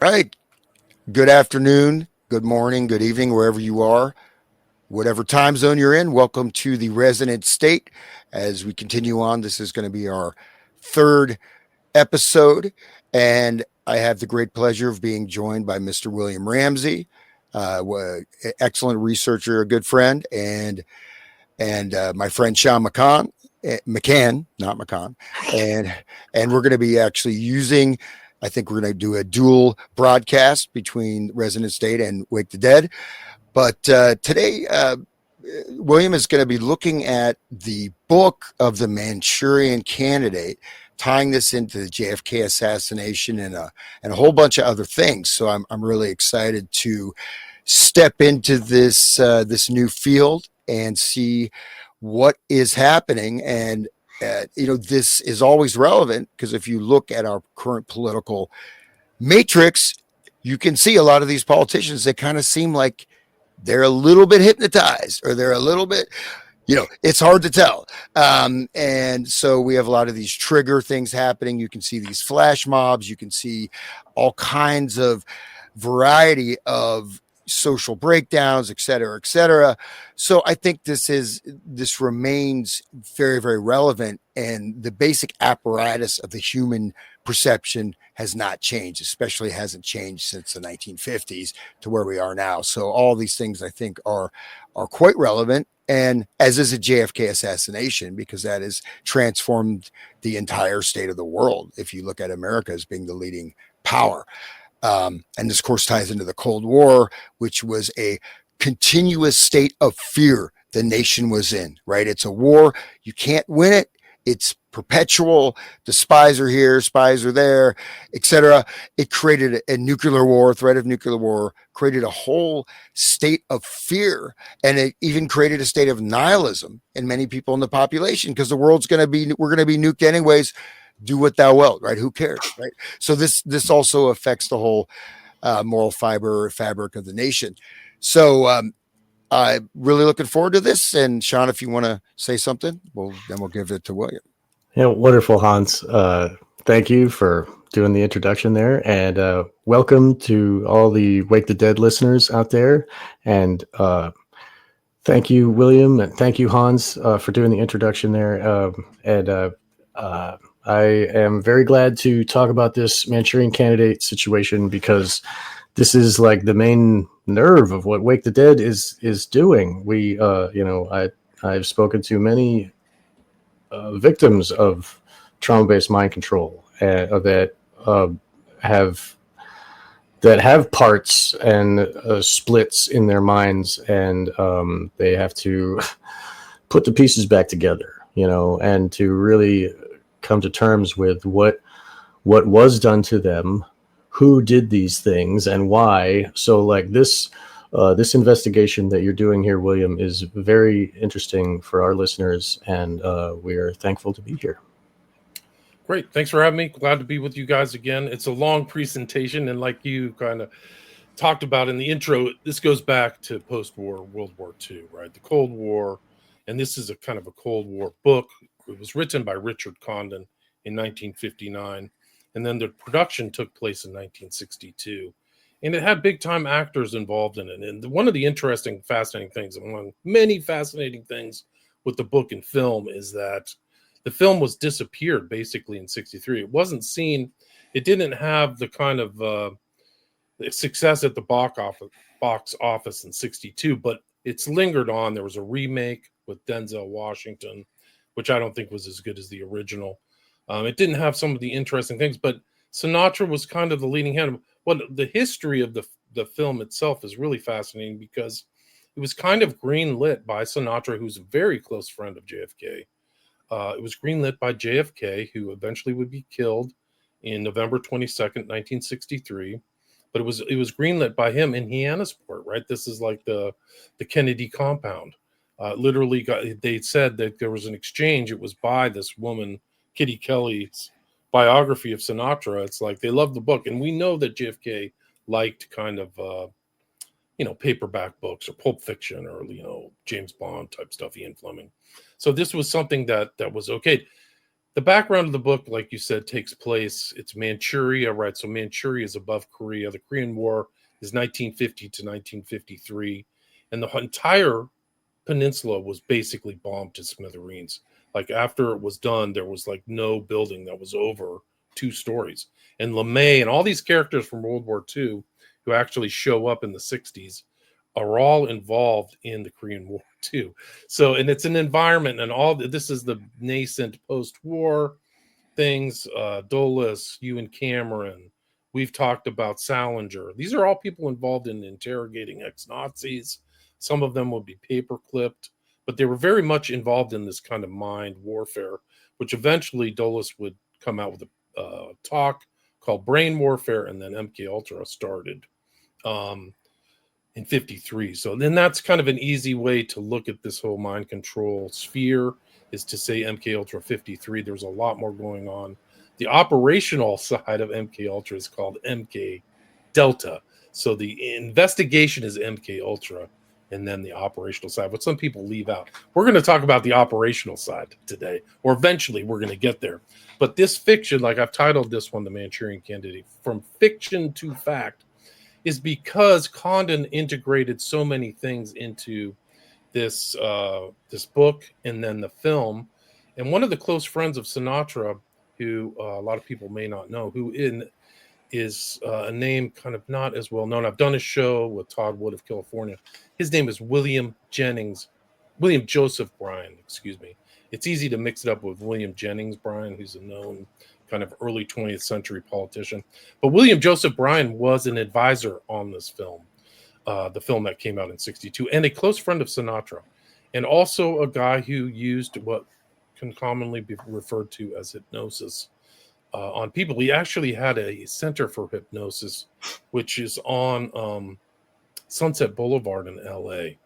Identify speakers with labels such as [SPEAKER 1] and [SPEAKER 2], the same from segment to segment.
[SPEAKER 1] Right. Good afternoon, good morning, good evening, wherever you are, whatever time zone you're in. Welcome to the Resonant State. As we continue on, this is going to be our third episode, and I have the great pleasure of being joined by Mr. William Ramsey, excellent researcher, a good friend, and my friend Sean McCann, not McCann, and and we're going to be actually using. I think we're going to do a dual broadcast between Resonant State and Wake the Dead. But today, William is going to be looking at the book of the Manchurian Candidate, tying this into the JFK assassination and a whole bunch of other things. So I'm really excited to step into this new field and see what is happening. And this is always relevant because if you look at our current political matrix, you can see a lot of these politicians that kind of seem like they're a little bit hypnotized or they're a little bit, it's hard to tell. And so we have a lot of these trigger things happening. You can see these flash mobs. You can see all kinds of variety of social breakdowns, et cetera, et cetera. So I think this remains very, very relevant. And the basic apparatus of the human perception has not changed, especially hasn't changed since the 1950s to where we are now. So all these things I think are quite relevant, and as is a JFK assassination, because that has transformed the entire state of the world. If you look at America as being the leading power, and this, of course, ties into the Cold War, which was a continuous state of fear the nation was in, right? It's a war. You can't win it. It's perpetual. The spies are here, spies are there, etc. It created a nuclear war, threat of nuclear war, created a whole state of fear. And it even created a state of nihilism in many people in the population because we're going to be nuked anyways. Do what thou wilt, right? Who cares, right? So this also affects the whole moral fabric of the nation. So I'm really looking forward to this. And Sean, if you want to say something, then we'll give it to William.
[SPEAKER 2] Yeah, wonderful, Hans. Thank you for doing the introduction there, and welcome to all the Wake the Dead listeners out there. And thank you, William, and thank you, Hans, for doing the introduction there. I am very glad to talk about this Manchurian Candidate situation because this is like the main nerve of what Wake the Dead is doing. I've spoken to many victims of trauma-based mind control have parts and splits in their minds, and they have to put the pieces back together, and to really come to terms with what was done to them, who did these things, and why. So, like this investigation that you're doing here, William, is very interesting for our listeners, and we are thankful to be here.
[SPEAKER 3] Great. Thanks for having me. Glad to be with you guys again. It's a long presentation, and like you kind of talked about in the intro, this goes back to post-war World War II, right? The Cold War, and this is a kind of a Cold War book. It was written by Richard Condon in 1959, and then the production took place in 1962. And it had big-time actors involved in it. And one of the interesting, fascinating things, among many fascinating things with the book and film, is that the film was disappeared basically in 63. It wasn't seen. It didn't have the kind of success at the box office in 62, but it's lingered on. There was a remake with Denzel Washington, which I don't think was as good as the original. It didn't have some of the interesting things, but Sinatra was kind of the leading hand. Well, the history of the film itself is really fascinating because it was kind of greenlit by Sinatra, who's a very close friend of JFK. It was greenlit by JFK, who eventually would be killed in November 22nd, 1963. But it was greenlit by him in Hyannisport, right? This is like the Kennedy compound. They said that there was an exchange. It was by this woman, Kitty Kelly's biography of Sinatra. It's like they loved the book. And we know that JFK liked kind of, paperback books or Pulp Fiction or, James Bond type stuff, Ian Fleming. So this was something that was okay. the background of the book, like you said, takes place, it's Manchuria, right? So Manchuria is above Korea. The Korean War is 1950 to 1953. And the entire peninsula was basically bombed to smithereens. Like after it was done, there was like no building that was over 2 stories. And LeMay and all these characters from World War II who actually show up in the 60s are all involved in the Korean War too. So, and it's an environment, and all this is the nascent post-war things. Dulles, Ewan Cameron. We've talked about Salinger. These are all people involved in interrogating ex-Nazis. Some of them will be paper clipped, but they were very much involved in this kind of mind warfare, which eventually Dulles would come out with a talk called Brain Warfare, and then MK Ultra started in 53. So then that's kind of an easy way to look at this whole mind control sphere, is to say MK Ultra 53. There's a lot more going on. The operational side of MK Ultra is called MK Delta. So the investigation is MK Ultra, and then the operational side, what some people leave out. We're going to talk about the operational side today, or eventually we're going to get there. But this fiction, like I've titled this one, The Manchurian Candidate, From Fiction to Fact, is because Condon integrated so many things into this this book and then the film. And one of the close friends of Sinatra, who a lot of people may not know, who is a name kind of not as well known. I've done a show with Todd Wood of California. His name is William Joseph Bryan, excuse me. It's easy to mix it up with William Jennings Bryan, who's a known kind of early 20th century politician. But William Joseph Bryan was an advisor on this film, the film that came out in 62, and a close friend of Sinatra, and also a guy who used what can commonly be referred to as hypnosis on people. He actually had a center for hypnosis, which is on Sunset Boulevard in LA.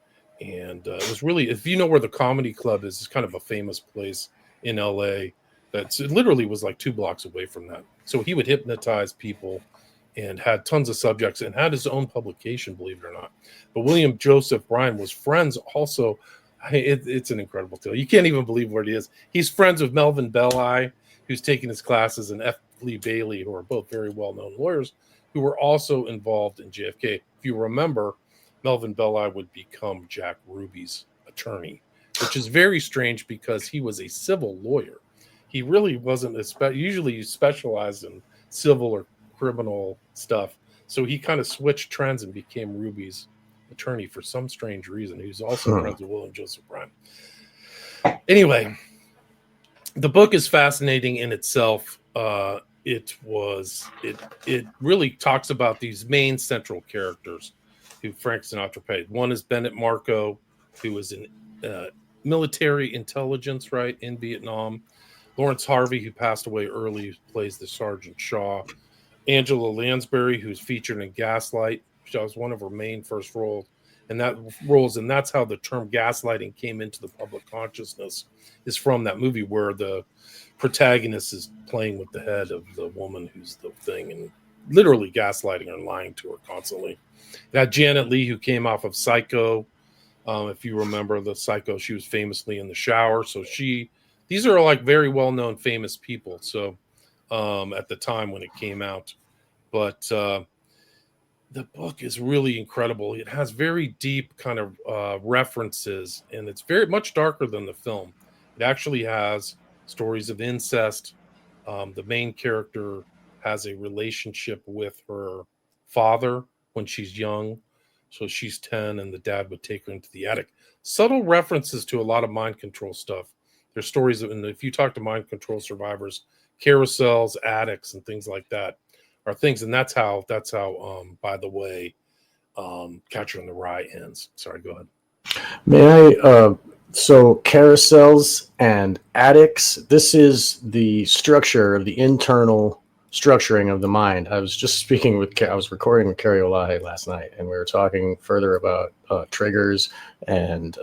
[SPEAKER 3] And it was really, if you know where the Comedy Club is, it's kind of a famous place in LA. It literally was like 2 blocks away from that. So he would hypnotize people and had tons of subjects and had his own publication, believe it or not. But William Joseph Bryan was friends also. It's an incredible tale. You can't even believe where he is. He's friends with Melvin Belli, who's taking his classes, and F. Lee Bailey, who are both very well-known lawyers, who were also involved in JFK. If you remember, Melvin Belli would become Jack Ruby's attorney, which is very strange because he was a civil lawyer. He really wasn't usually specialized in civil or criminal stuff. So he kind of switched trends and became Ruby's attorney for some strange reason. He was also friends with William Joseph Bryan. Anyway, the book is fascinating in itself. It really talks about these main central characters who Frank Sinatra played. One is Bennett Marco, who was in military intelligence, right, in Vietnam. Lawrence Harvey, who passed away early, plays the Sergeant Shaw. Angela Lansbury, who's featured in Gaslight, which was one of her main first roles, and that's how the term gaslighting came into the public consciousness, is from that movie where the protagonist is playing with the head of the woman who's the thing and literally gaslighting her and lying to her constantly. That Janet Leigh, who came off of Psycho, if you remember the Psycho, she was famously in the shower. So these are like very well-known famous people. So at the time when it came out, but the book is really incredible. It has very deep kind of references, and it's very much darker than the film. It actually has stories of incest. The main character has a relationship with her father when she's young. So she's 10 and the dad would take her into the attic. Subtle references to a lot of mind control stuff. There's stories of, and if you talk to mind control survivors, carousels, attics, and things like that are things. And that's how by the way, Catcher in the Rye ends. Sorry, go ahead.
[SPEAKER 2] May I, so carousels and attics, this is the structure of the internal structuring of the mind. I was just I was recording with Carrie Olahe last night, and we were talking further about triggers and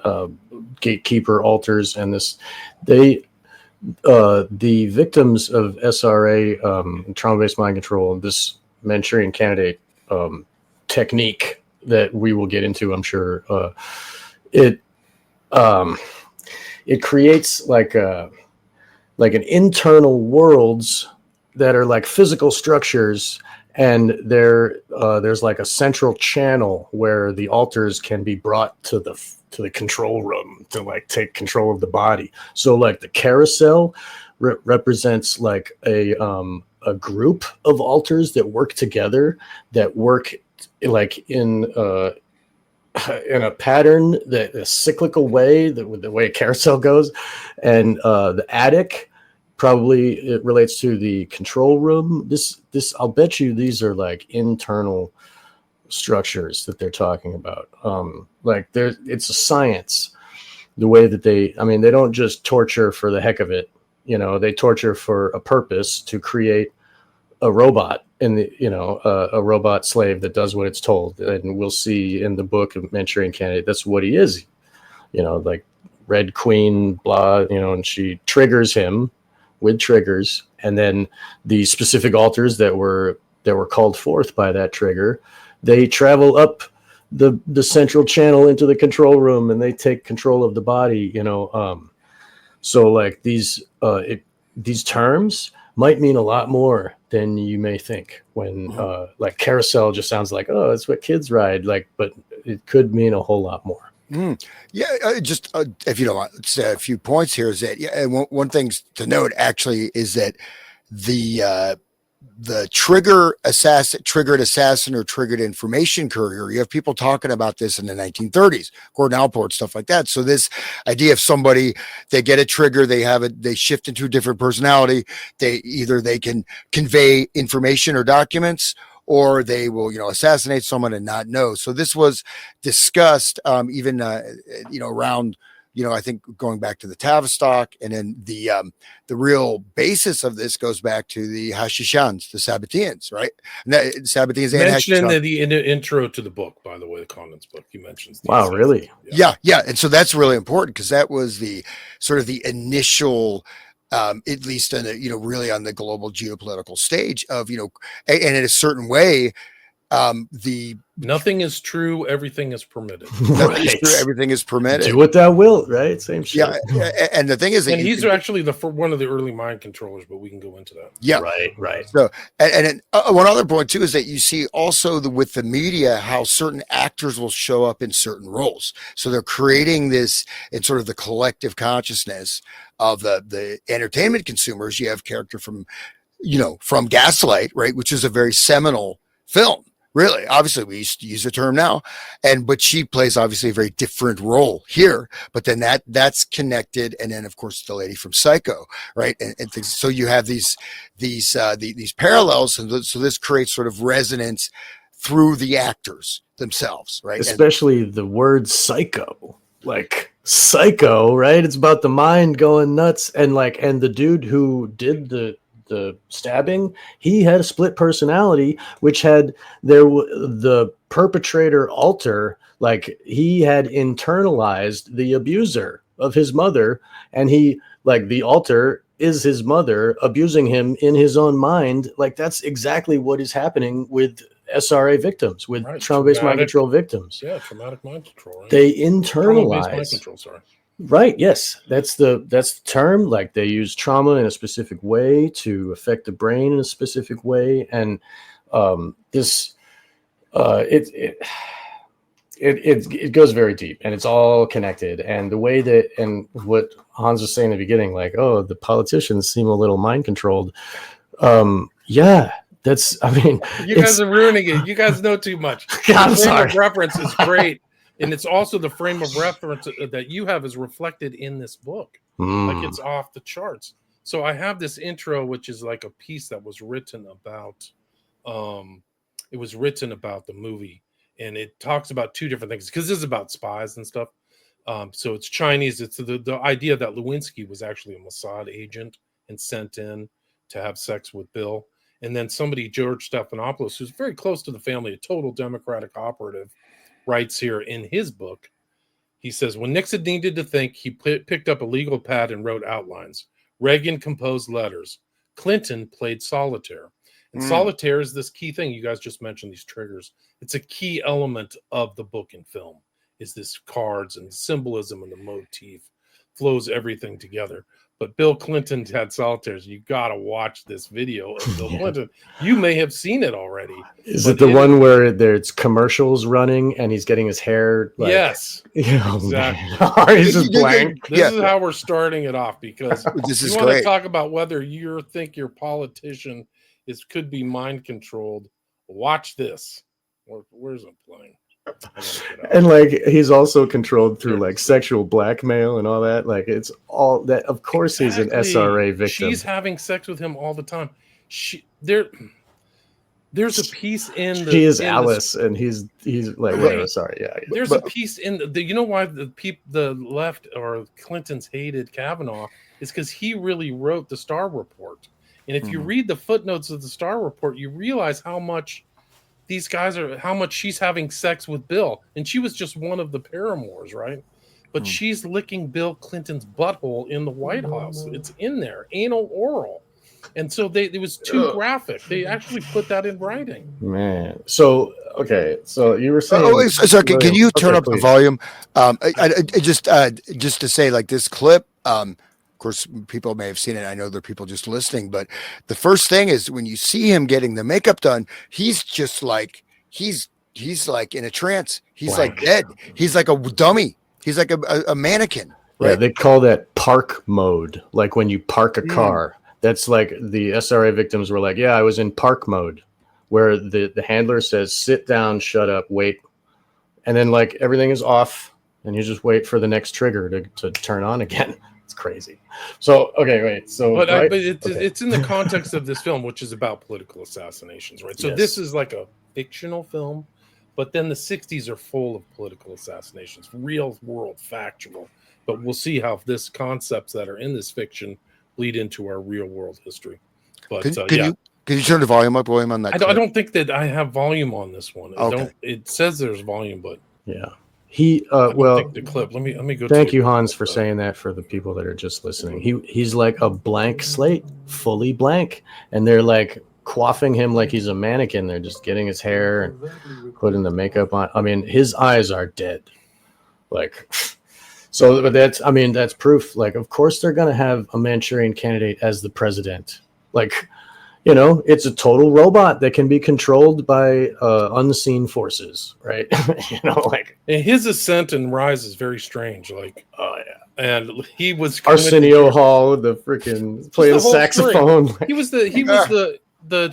[SPEAKER 2] gatekeeper altars, and the victims of SRA, trauma-based mind control, this Manchurian Candidate technique that we will get into, I'm sure, it creates like like an internal worlds that are like physical structures, and there's like a central channel where the alters can be brought to the control room to like take control of the body. So like the carousel represents like a group of alters that work together, that work like in a pattern, that a cyclical way, the way a carousel goes. And the attic, probably it relates to the control room. This I'll bet you these are like internal structures that they're talking about. Like it's a science, the way that they don't just torture for the heck of it. They torture for a purpose, to create a robot, and a robot slave that does what it's told. And we'll see in the book of Manchurian Candidate, that's what he is. Like Red Queen, blah, and she triggers him with triggers, and then the specific alters that were called forth by that trigger, they travel up the central channel into the control room, and they take control of the body. So like these terms might mean a lot more than you may think. When like carousel just sounds like, oh, that's what kids ride, like, but it could mean a whole lot more.
[SPEAKER 1] Yeah, just if you don't want, a few points here is that, yeah, one thing to note actually is that the triggered assassin or triggered information courier, you have people talking about this in the 1930s, Gordon Allport, stuff like that. So this idea of somebody, they get a trigger, they shift into a different personality. They can convey information or documents, or they will, assassinate someone and not know. So this was discussed, even, around, I think going back to the Tavistock, and then the real basis of this goes back to the Hashishans, the Sabbateans, right? And Sabbateans
[SPEAKER 3] mentioned in the intro to the book, by the way, the Condon's book, he mentions.
[SPEAKER 2] Wow, really?
[SPEAKER 1] Yeah. And so that's really important, because that was the sort of the initial, at least in really on the global geopolitical stage of, and in a certain way, nothing
[SPEAKER 3] is true, everything is permitted.
[SPEAKER 1] Right. Everything is permitted.
[SPEAKER 2] Do what thou wilt, right? Same shit.
[SPEAKER 1] Yeah, and the thing is, that
[SPEAKER 3] he's actually one of the early mind controllers, but we can go into that.
[SPEAKER 1] Yeah,
[SPEAKER 2] right.
[SPEAKER 1] So, and one other point too is that you see also with the media how certain actors will show up in certain roles. So they're creating this in sort of the collective consciousness of the entertainment consumers. You have character from Gaslight, right, which is a very seminal film. Really, obviously, we used to use the term now, but she plays obviously a very different role here. But then that's connected, and then of course the lady from Psycho, right? And things. So you have these parallels, and so this creates sort of resonance through the actors themselves, right?
[SPEAKER 2] Especially the word psycho, like psycho, right? It's about the mind going nuts, and the dude who did the stabbing, he had a split personality, which had the perpetrator alter, like he had internalized the abuser of his mother, and he, like, the alter is his mother abusing him in his own mind. Like that's exactly what is happening with SRA victims, with trauma-based mind control victims.
[SPEAKER 3] Yeah, traumatic mind control. Right?
[SPEAKER 2] They internalize
[SPEAKER 3] mind control, sorry.
[SPEAKER 2] Right. Yes, that's the term. Like they use trauma in a specific way to affect the brain in a specific way, and it goes very deep, and it's all connected. And the way that, and what Hans was saying in the beginning, like, oh, the politicians seem a little mind controlled. Yeah, that's. I mean,
[SPEAKER 3] you guys are ruining it. You guys know too much.
[SPEAKER 2] I'm sorry.
[SPEAKER 3] Reference is great. And it's also the frame of reference that you have is reflected in this book. Like it's off the charts. So I have this intro, which is like a piece that was written about, it was written about the movie. And it talks about two different things, because this is about spies and stuff. So it's Chinese. It's the idea that Lewinsky was actually a Mossad agent and sent in to have sex with Bill. And then somebody, George Stephanopoulos, who's very close to the family, a total Democratic operative, writes here in his book, he says, when Nixon needed to think, he picked up a legal pad and wrote outlines. Reagan composed letters. Clinton played solitaire. And solitaire is this key thing. You guys just mentioned these triggers. It's a key element of the book and film, is this cards and symbolism and the motif flows everything together. but Bill Clinton had solitaires. You got to watch this video of Bill Clinton. You may have seen it already.
[SPEAKER 2] Is it the one where there's commercials running and he's getting his hair? Like,
[SPEAKER 3] yes,
[SPEAKER 2] exactly. He's just blank.
[SPEAKER 3] This is how we're starting it off, because
[SPEAKER 1] this is
[SPEAKER 3] you want
[SPEAKER 1] great.
[SPEAKER 3] to talk about whether you think your politician could be mind controlled. Watch this. Where's it playing?
[SPEAKER 2] And like he's also controlled through like sexual blackmail and all that. Like it's all that. Of course, he's an SRA victim.
[SPEAKER 3] She's having sex with him all the time. There's a piece in the.
[SPEAKER 2] She is Alice, and he's like whatever. Sorry, yeah.
[SPEAKER 3] There's a piece in the. You know why the left or Clintons hated Kavanaugh is because he really wrote the Starr Report, and if you read the footnotes of the Starr Report, you realize how much these guys how much she's having sex with Bill, and she was just one of the paramours, right? But she's licking Bill Clinton's butthole in the White House. It's in there, anal oral. And so it was too graphic. They actually put that in writing.
[SPEAKER 2] Man. So, okay. So you were saying...
[SPEAKER 1] sorry, can you turn up the volume? Just to say, like, this clip, of course, people may have seen it. I know there are people just listening. But the first thing is when you see him getting the makeup done, he's just like, he's like in a trance. He's like dead. He's like a dummy. He's like a mannequin. Right?
[SPEAKER 2] Yeah, they call that park mode. Like when you park a car. That's like the SRA victims were like, yeah, I was in park mode, where the handler says, sit down, shut up, wait. And then like everything is off and you just wait for the next trigger to turn on again. It's crazy. So, okay, wait. So,
[SPEAKER 3] but it's in the context of this film, which is about political assassinations, right? So this is like a fictional film, but then the 60s are full of political assassinations, real world, factual. But we'll see how this concepts that are in this fiction lead into our real world history. But
[SPEAKER 1] can you turn the volume up, William, on that?
[SPEAKER 3] I don't think that I have volume on this one.
[SPEAKER 1] Okay.
[SPEAKER 3] It says there's volume, but
[SPEAKER 2] yeah,
[SPEAKER 3] the clip. Let me go.
[SPEAKER 2] Thank you, Hans, for saying that for the people that are just listening. He's like a blank slate, fully blank, and they're like quaffing him like he's a mannequin. They're just getting his hair and putting the makeup on. I mean, his eyes are dead. Like. So, but that's proof. Like, of course, they're going to have a Manchurian candidate as the president. Like, it's a total robot that can be controlled by unseen forces, right? Like.
[SPEAKER 3] And his ascent and rise is very strange. Like, oh yeah, and he was
[SPEAKER 2] Arsenio Hall, the freaking play the saxophone.
[SPEAKER 3] He was the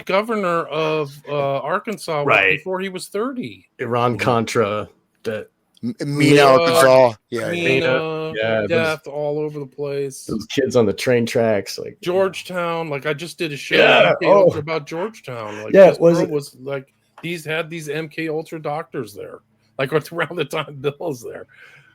[SPEAKER 3] governor of Arkansas before he was 30.
[SPEAKER 2] Iran Contra. That.
[SPEAKER 1] Mina, Arkansas,
[SPEAKER 3] death all over the place.
[SPEAKER 2] Those kids on the train tracks, like
[SPEAKER 3] Georgetown. Like I just did a show about Georgetown. Like was like had these MK Ultra doctors there. Like around the time Bill's there.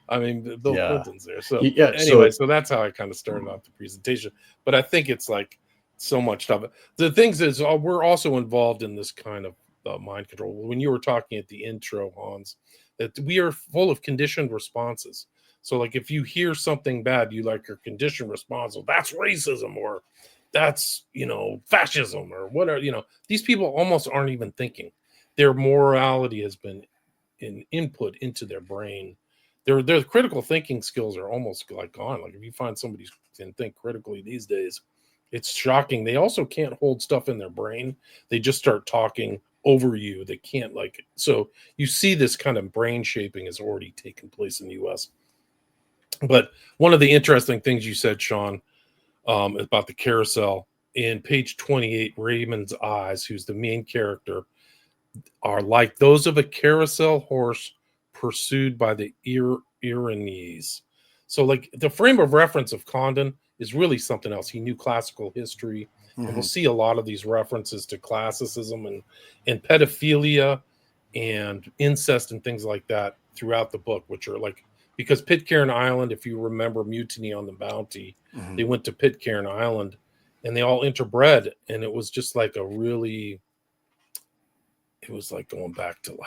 [SPEAKER 3] I mean, Bill Clinton's there. So anyway, so that's how I kind of started off the presentation. But I think it's like so much stuff. The things is we're also involved in this kind of mind control. When you were talking at the intro, Hans, that we are full of conditioned responses. So like if you hear something bad, you like your conditioned response. Well, that's racism or that's, fascism or whatever, these people almost aren't even thinking. Their morality has been input into their brain. Their critical thinking skills are almost like gone. Like if you find somebody who can think critically these days, it's shocking. They also can't hold stuff in their brain. They just start talking over you. They can't so you see this kind of brain shaping has already taken place in the US. But one of the interesting things you said, Sean, about the carousel in page 28, Raymond's eyes, who's the main character, are like those of a carousel horse pursued by the Iranese. So like the frame of reference of Condon is really something else. He knew classical history. And we'll see a lot of these references to classicism and pedophilia and incest and things like that throughout the book, which are like, because Pitcairn Island, if you remember Mutiny on the Bounty, they went to Pitcairn Island and they all interbred. And it was just like it was like going back to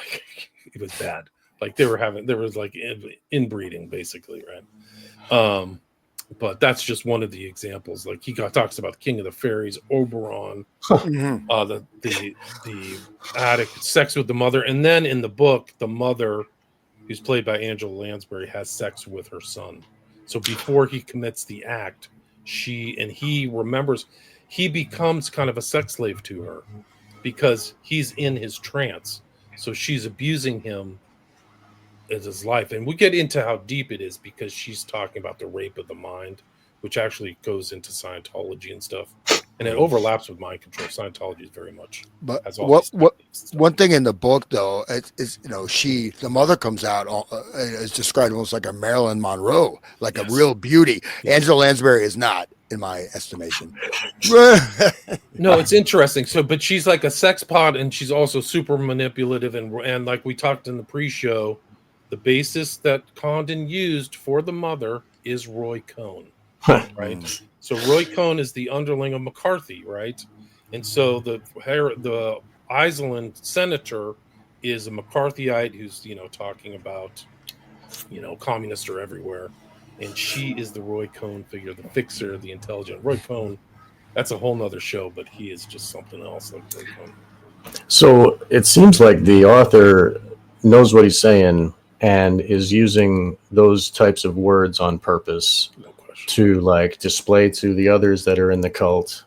[SPEAKER 3] it was bad. Like there was like inbreeding basically, right? But that's just one of the examples. Like he talks about the King of the Fairies, Oberon, the addict, sex with the mother, and then in the book, the mother, who's played by Angela Lansbury, has sex with her son. So before he commits the act, he remembers, he becomes kind of a sex slave to her because he's in his trance. So she's abusing him as his life. And we get into how deep it is because she's talking about the rape of the mind, which actually goes into Scientology and stuff. And it overlaps with mind control. Scientology is very much has all these
[SPEAKER 1] what
[SPEAKER 3] techniques and stuff.
[SPEAKER 1] one thing in the book though is the mother comes out is described almost like a Marilyn Monroe, like a real beauty. Angela Lansbury is not, in my estimation.
[SPEAKER 3] No, it's interesting. So, but she's like a sex pod, and she's also super manipulative, and like we talked in the pre-show, the basis that Condon used for the mother is Roy Cohn, right? So Roy Cohn is the underling of McCarthy, right? And so the Iceland senator is a McCarthyite who's talking about communists are everywhere, and she is the Roy Cohn figure, the fixer, the intelligent. Roy Cohn, that's a whole nother show, but he is just something else like Roy Cohn.
[SPEAKER 2] So it seems like the author knows what he's saying and is using those types of words on purpose to like display to the others that are in the cult.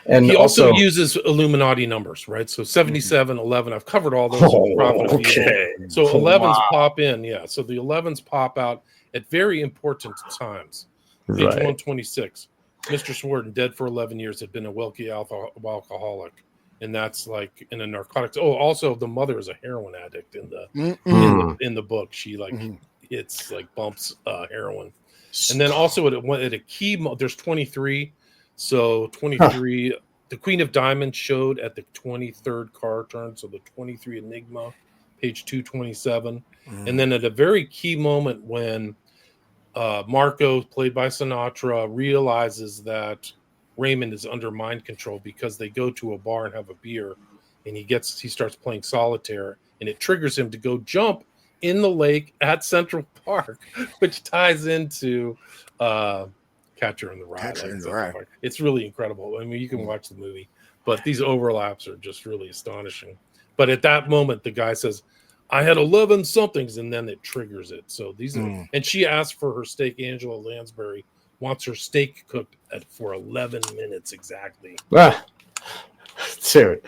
[SPEAKER 2] And
[SPEAKER 3] he also uses Illuminati numbers, right? So 77, 11, I've covered all those.
[SPEAKER 2] Okay.
[SPEAKER 3] So 11s pop in. Yeah. So the 11s pop out at very important times. Page 126. Mr. Swarton, dead for 11 years, had been a wealthy alcoholic. And that's like in a narcotics. Oh, also the mother is a heroin addict in the book. She it's like bumps heroin. And then also at a key, there's 23. So 23, the Queen of Diamonds showed at the 23rd card turn. So the 23 Enigma, page 227. And then at a very key moment when Marco, played by Sinatra, realizes that Raymond is under mind control because they go to a bar and have a beer, and he starts playing solitaire, and it triggers him to go jump in the lake at Central Park, which ties into Catcher in the Rye. It's really incredible. I mean, you can watch the movie, but these overlaps are just really astonishing. But at that moment, the guy says, I had 11 somethings, and then it triggers it. So these are, and she asked for her steak. Angela Lansbury wants her steak cooked for 11 minutes exactly.
[SPEAKER 2] Dude,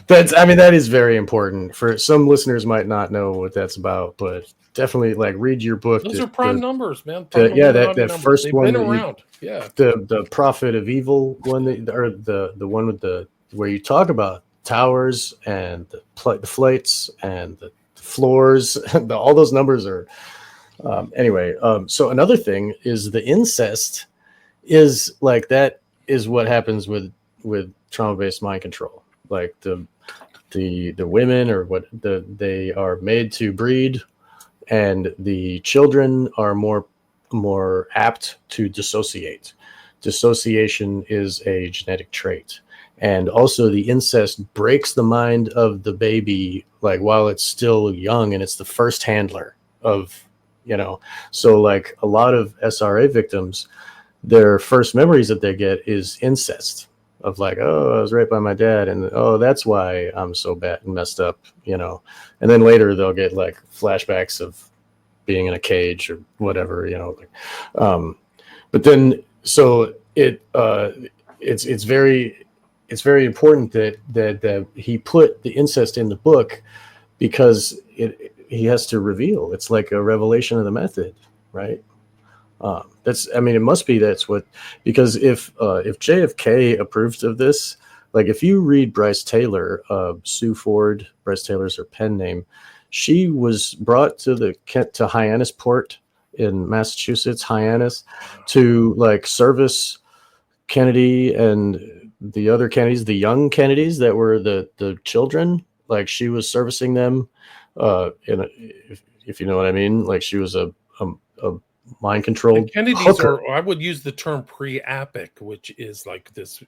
[SPEAKER 2] that is very important. For some listeners might not know what that's about, but definitely like read your book.
[SPEAKER 3] Those are prime numbers, man.
[SPEAKER 2] That first
[SPEAKER 3] They've
[SPEAKER 2] one
[SPEAKER 3] been around.
[SPEAKER 2] The Prophet of Evil one, or the one with where you talk about towers and the flights and the floors. All those numbers are anyway. So another thing is the incest is like that is what happens with trauma-based mind control. Like the women or they are made to breed, and the children are more apt to dissociate. Dissociation is a genetic trait. And also the incest breaks the mind of the baby, like while it's still young, and it's the first handler of, so like a lot of SRA victims, their first memories that they get is incest of like, oh, I was raped by my dad. And oh, that's why I'm so bad and messed up, and then later they'll get like flashbacks of being in a cage or whatever, but then, so it's very important that he put the incest in the book, because he has to reveal. It's like a revelation of the method, right? It must be that's what, because if JFK approved of this, like if you read Bryce Taylor, Sue Ford, Bryce Taylor's her pen name, she was brought to Hyannisport in Massachusetts, Hyannis, to like service Kennedy and the other Kennedys, the young Kennedys that were the children. Like she was servicing them, if you know what I mean. Like she was a mind controlled.
[SPEAKER 3] Kennedys are, I would use the term pre-apic, which is like this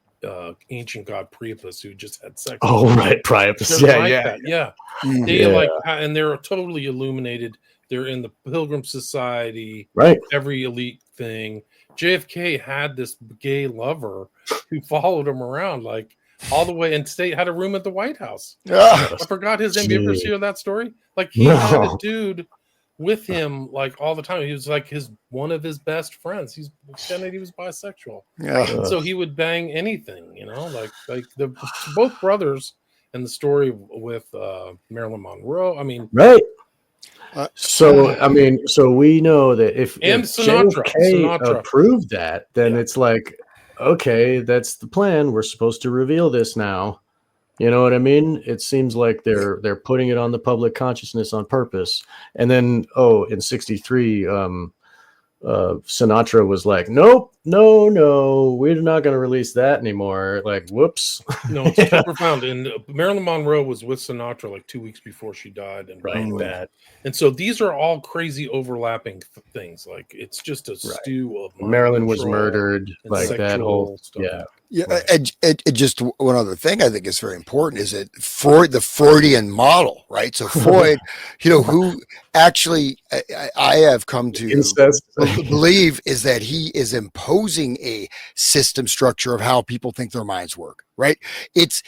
[SPEAKER 3] ancient god Priapus who just had sex.
[SPEAKER 2] Oh, right, Priapus. Yeah.
[SPEAKER 3] They like, and they're totally illuminated. They're in the Pilgrim Society,
[SPEAKER 2] right?
[SPEAKER 3] Every elite thing. JFK had this gay lover who followed him around like all the way, and had a room at the White House. I forgot his name. You ever hear that story? Like he had a dude with him like all the time. He was like one of his best friends. Kennedy was bisexual, and so he would bang anything, like the both brothers, and the story with Marilyn Monroe. I mean,
[SPEAKER 2] right. So we know that if
[SPEAKER 3] Sinatra
[SPEAKER 2] approved that, then it's like, okay, that's the plan. We're supposed to reveal this now. You know what I mean? It seems like they're putting it on the public consciousness on purpose. And then, in '63, Sinatra was like, nope, no, we're not going to release that anymore. Like, whoops.
[SPEAKER 3] No, it's too profound. And Marilyn Monroe was with Sinatra like 2 weeks before she died. And
[SPEAKER 2] that.
[SPEAKER 3] And so these are all crazy overlapping things. Like, it's just a stew of
[SPEAKER 2] Marilyn was murdered, like that whole stuff.
[SPEAKER 1] Yeah, right. And just one other thing I think is very important is that the Freudian model, right? So Freud, who actually I have come to believe is that he is imposing a system structure of how people think their minds work, right? It's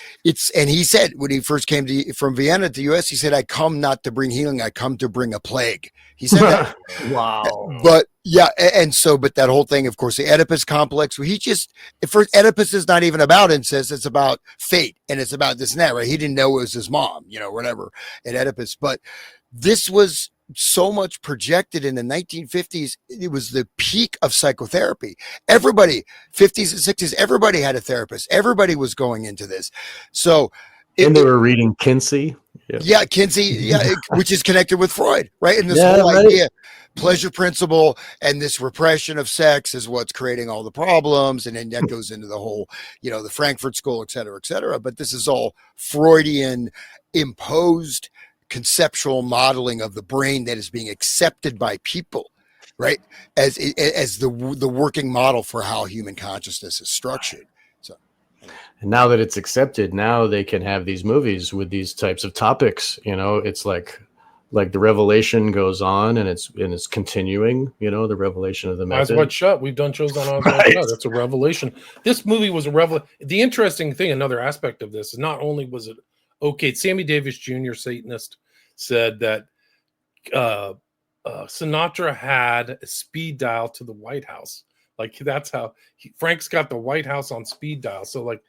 [SPEAKER 1] and he said when he first came from Vienna to the U.S., he said, "I come not to bring healing, I come to bring a plague." He said that.
[SPEAKER 2] Wow.
[SPEAKER 1] But yeah, but that whole thing, of course, the Oedipus complex, first Oedipus is not even about incest, it's about fate, and it's about this and that, right? He didn't know it was his mom, whatever, at Oedipus. But this was so much projected in the 1950s. It was the peak of psychotherapy. Everybody, 50s and 60s, everybody had a therapist. Everybody was going into this. So
[SPEAKER 2] they were reading Kinsey.
[SPEAKER 1] Yeah, Kinsey, which is connected with Freud, right? And this whole idea, pleasure principle, and this repression of sex is what's creating all the problems. And then that goes into the whole, the Frankfurt School, et cetera. But this is all Freudian imposed conceptual modeling of the brain that is being accepted by people, right? As the working model for how human consciousness is structured.
[SPEAKER 2] And now that it's accepted, now they can have these movies with these types of topics. It's like the revelation goes on, and it's continuing. The revelation of the method.
[SPEAKER 3] Eyes Wide Shut. We've done shows on Eyes Wide Shut. That's a revelation. This movie was a revelation. The interesting thing, another aspect of this, is not only was it okay. Sammy Davis Jr., Satanist, said that Sinatra had a speed dial to the White House. Like, that's how Frank's got the White House on speed dial. So like.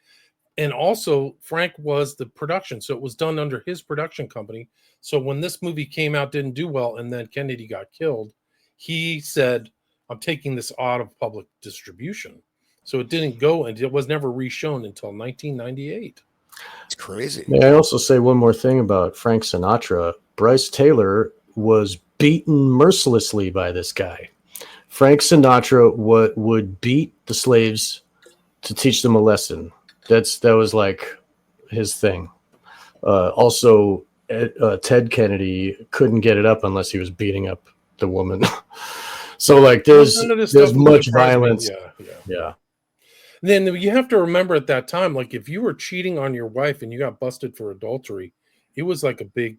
[SPEAKER 3] And also, Frank was the production, so it was done under his production company. So when this movie came out, didn't do well, and then Kennedy got killed, he said, "I'm taking this out of public distribution." So it didn't go, and it was never reshown until 1998.
[SPEAKER 1] It's crazy.
[SPEAKER 2] May I also say one more thing about Frank Sinatra? Bryce Taylor was beaten mercilessly by this guy. Frank Sinatra would beat the slaves to teach them a lesson. That was like his thing. Also, Ted Kennedy couldn't get it up unless he was beating up the woman. So like there's much violence. Yeah.
[SPEAKER 3] Then you have to remember at that time, like if you were cheating on your wife and you got busted for adultery, it was like a big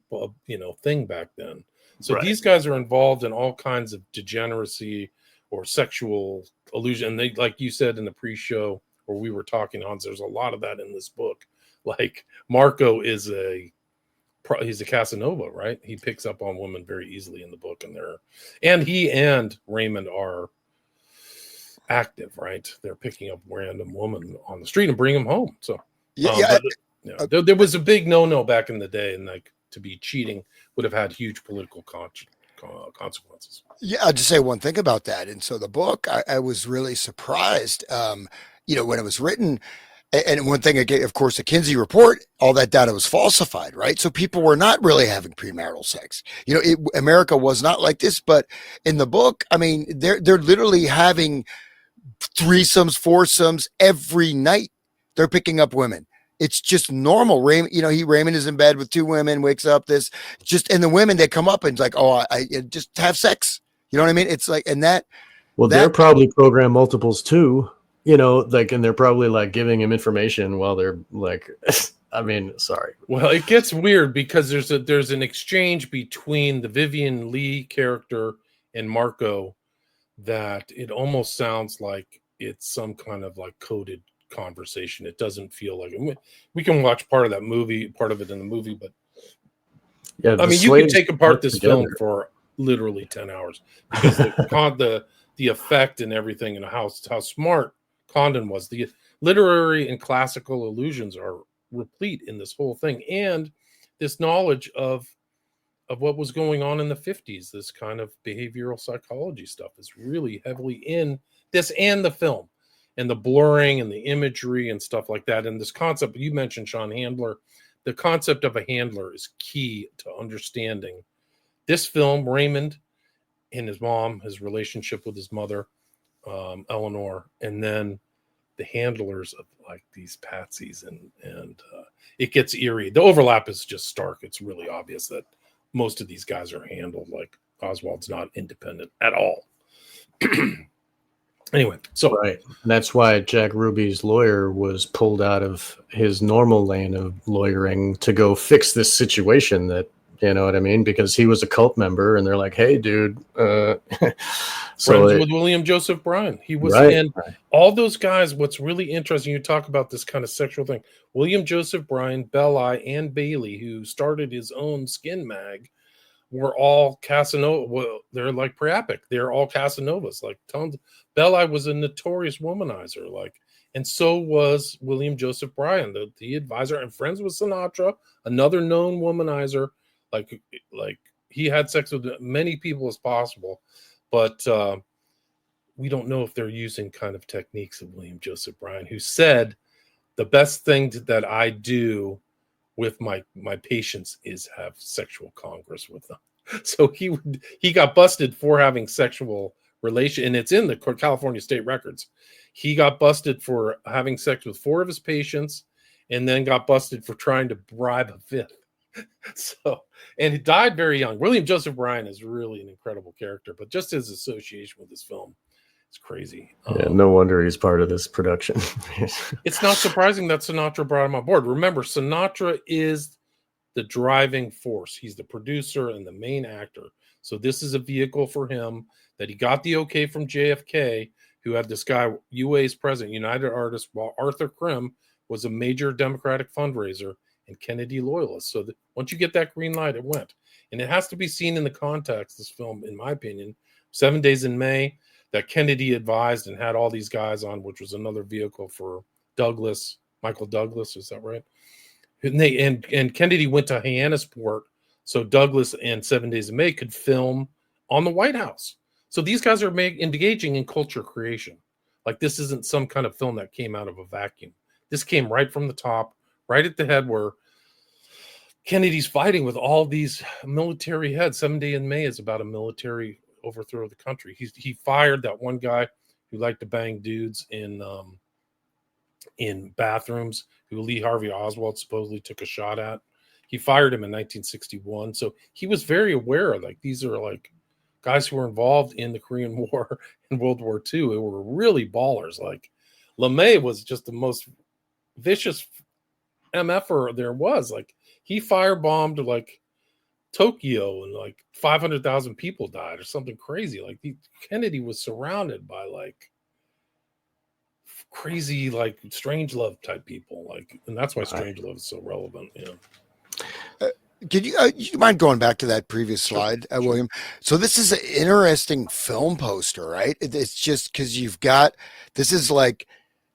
[SPEAKER 3] thing back then. So these guys are involved in all kinds of degeneracy or sexual illusion. And they, like you said in the pre-show, where we were talking, Hans, there's a lot of that in this book. Like Marco he's a Casanova, right? He picks up on women very easily in the book, and he and Raymond are active, right? They're picking up random women on the street and bring them home. So there was a big no back in the day, and like to be cheating would have had huge political consequences.
[SPEAKER 1] Yeah, I'll just say one thing about that. And so the book, I was really surprised. When it was written, and one thing, again, of course, the Kinsey report, all that data was falsified, right? So people were not really having premarital sex. America was not like this, but in the book, I mean, they're literally having threesomes, foursomes every night. They're picking up women. It's just normal. Raymond is in bed with two women, wakes up and the women, they come up and it's like, oh, I just have sex. You know what I mean? It's like, and that.
[SPEAKER 2] Well, they're probably program multiples too. And they're probably like giving him information while they're like, I mean, sorry.
[SPEAKER 3] Well, it gets weird because there's an exchange between the Vivian Lee character and Marco that it almost sounds like it's some kind of like coded conversation. It doesn't feel like it. We can watch part of it in the movie, but I mean, you can take apart this film for literally 10 hours because the effect and everything, and how smart Condon was. The literary and classical allusions are replete in this whole thing, and this knowledge of what was going on in the 50s. This kind of behavioral psychology stuff is really heavily in this and the film, and the blurring and the imagery and stuff like that. And this concept you mentioned, Sean, handler, the concept of a handler is key to understanding this film. Raymond and his mom, his relationship with his mother, Eleanor, and then the handlers of like these patsies, and it gets eerie. The overlap is just stark. It's really obvious that most of these guys are handled. Like Oswald's not independent at all. Anyway, so
[SPEAKER 2] right. That's why Jack Ruby's lawyer was pulled out of his normal lane of lawyering to go fix this situation. That, you know what I mean? Because he was a cult member, and they're like, "Hey, dude."
[SPEAKER 3] Friends with William Joseph Bryan. He was, right, and all those guys. What's really interesting, you talk about this kind of sexual thing. William Joseph Bryan, Belli, and Bailey, who started his own skin mag, were all Casanova. Well, they're like Priapic. They're all Casanovas. Like tons. Belli was a notorious womanizer. Like, and so was William Joseph Bryan, the advisor, and friends with Sinatra, another known womanizer. Like he had sex with many people as possible, but we don't know if they're using kind of techniques of William Joseph Bryan, who said the best thing that I do with my patients is have sexual congress with them. So he got busted for having sexual relation, and it's in the California state records. He got busted for having sex with 4 of his patients, and then got busted for trying to bribe a 5th. So, and he died very young. William Joseph Bryan is really an incredible character, but just his association with this film, it's crazy.
[SPEAKER 2] Yeah, no wonder he's part of this production.
[SPEAKER 3] It's not surprising that Sinatra brought him on board. Remember, Sinatra is the driving force. He's the producer and the main actor. So this is a vehicle for him that he got the okay from JFK, who had this guy, UA's president, United Artists, while Arthur Krim was a major Democratic fundraiser and Kennedy loyalist. So once you get that green light, it went. And it has to be seen in the context, this film, in my opinion, 7 Days in May, that Kennedy advised and had all these guys on, which was another vehicle for Douglas, Michael Douglas, is that right? And Kennedy went to Hyannisport so Douglas and 7 Days in May could film on the White House. So these guys are engaging in culture creation. Like, this isn't some kind of film that came out of a vacuum. This came right from the top, right at the head, where Kennedy's fighting with all these military heads. 7 Days in May is about a military overthrow of the country. He fired that one guy who liked to bang dudes in bathrooms, who Lee Harvey Oswald supposedly took a shot at. He fired him in 1961. So he was very aware of, like, these are like guys who were involved in the Korean War and World War II. Who were really ballers. Like, LeMay was just the most vicious MFer there was. Like, he firebombed like Tokyo, and like 500,000 people died or something crazy. Like, Kennedy was surrounded by like crazy, like Strangelove type people. Like, and that's why Strangelove is so relevant.
[SPEAKER 1] Could you mind going back to that previous slide, William? So this is an interesting film poster, right? It's just because this is like,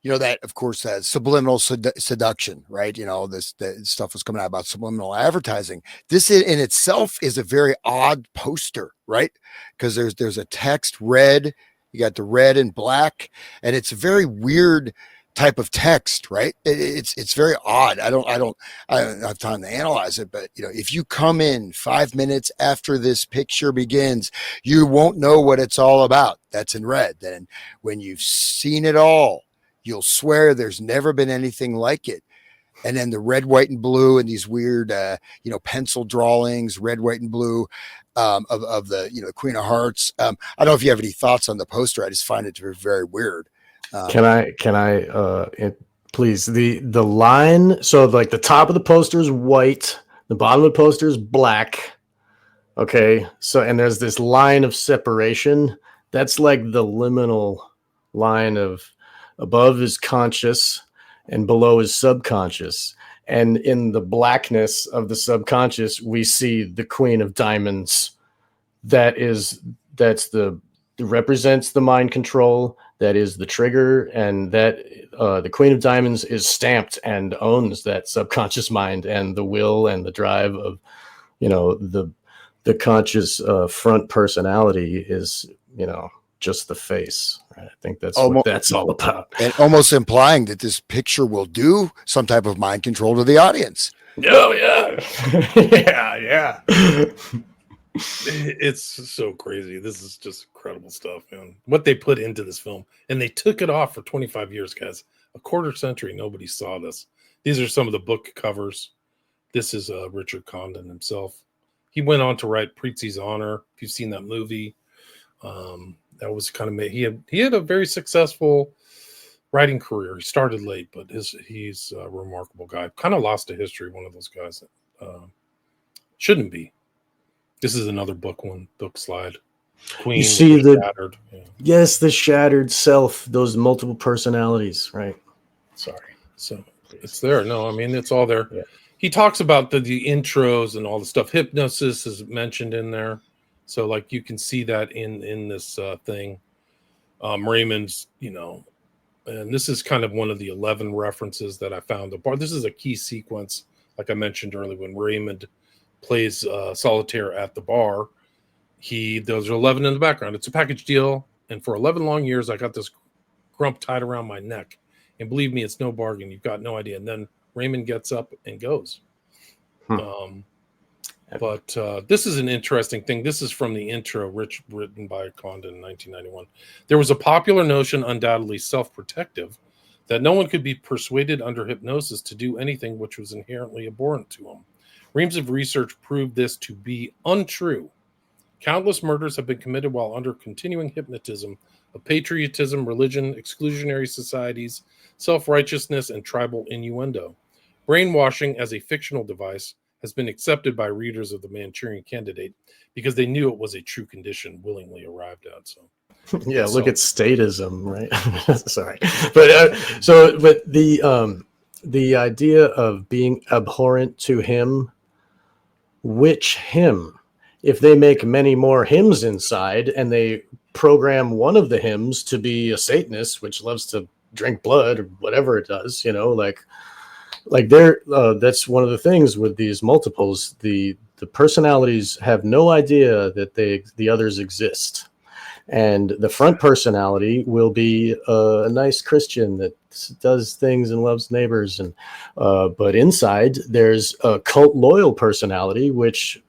[SPEAKER 1] that, of course, that subliminal seduction, right? This stuff was coming out about subliminal advertising. This in itself is a very odd poster, right? Because there's a text red, you got the red and black, and it's a very weird type of text, right? It's very odd. I don't have time to analyze it, but if you come in 5 minutes after this picture begins, you won't know what it's all about. That's in red. Then when you've seen it all, you'll swear there's never been anything like it. And then the red, white, and blue, and these weird, pencil drawings, red, white, and blue, of the, Queen of Hearts. I don't know if you have any thoughts on the poster. I just find it very, very weird.
[SPEAKER 2] Can I please, the line, so like the top of the poster is white, the bottom of the poster is black. Okay. So, and there's this line of separation. That's like the liminal line of above is conscious and below is subconscious. And in the blackness of the subconscious, we see the Queen of Diamonds that's the represents the mind control. That is the trigger, and that the Queen of Diamonds is stamped and owns that subconscious mind and the will and the drive of, the conscious front personality is, just the face. Right? I think that's what that's all about.
[SPEAKER 1] And almost implying that this picture will do some type of mind control to the audience.
[SPEAKER 2] Oh yeah. yeah.
[SPEAKER 3] It's so crazy. This is just incredible stuff, man. What they put into this film, and they took it off for 25 years, guys. A quarter century, nobody saw this. These are some of the book covers. This is Richard Condon himself. He went on to write Preetzi's Honor. If you've seen that movie, that was kind of he had a very successful writing career. He started late, but he's a remarkable guy. Kind of lost to history. One of those guys that shouldn't be. This is another book slide. Queen,
[SPEAKER 2] you see the
[SPEAKER 3] shattered. Yeah.
[SPEAKER 2] Yes, the shattered self, those multiple personalities, right? Sorry.
[SPEAKER 3] So it's there. No, I mean, it's all there.
[SPEAKER 2] Yeah.
[SPEAKER 3] He talks about the intros and all the stuff. Hypnosis is mentioned in there. So like you can see that in this thing. Raymond's, and this is kind of one of the 11 references that I found. This is a key sequence, like I mentioned earlier, when Raymond plays solitaire at the bar. Those are 11 in the background. It's a package deal, and for 11 long years I got this grump tied around my neck, and believe me, it's no bargain. You've got no idea. And then Raymond gets up and goes. But this is an interesting thing. This is from the intro, written by Condon in 1991. There was a popular notion, undoubtedly self-protective, that no one could be persuaded under hypnosis to do anything which was inherently abhorrent to him. Reams of research proved this to be untrue. Countless murders have been committed while under continuing hypnotism of patriotism, religion, exclusionary societies, self-righteousness, and tribal innuendo. Brainwashing as a fictional device has been accepted by readers of the Manchurian Candidate because they knew it was a true condition willingly arrived at. So,
[SPEAKER 2] yeah, look at statism, right? Sorry, but the idea of being abhorrent to him. Which hymn? If they make many more hymns inside and they program one of the hymns to be a Satanist, which loves to drink blood or whatever it does, like they're that's one of the things with these multiples. The personalities have no idea that the others exist, and the front personality will be a nice Christian that does things and loves neighbors, and but inside there's a cult loyal personality which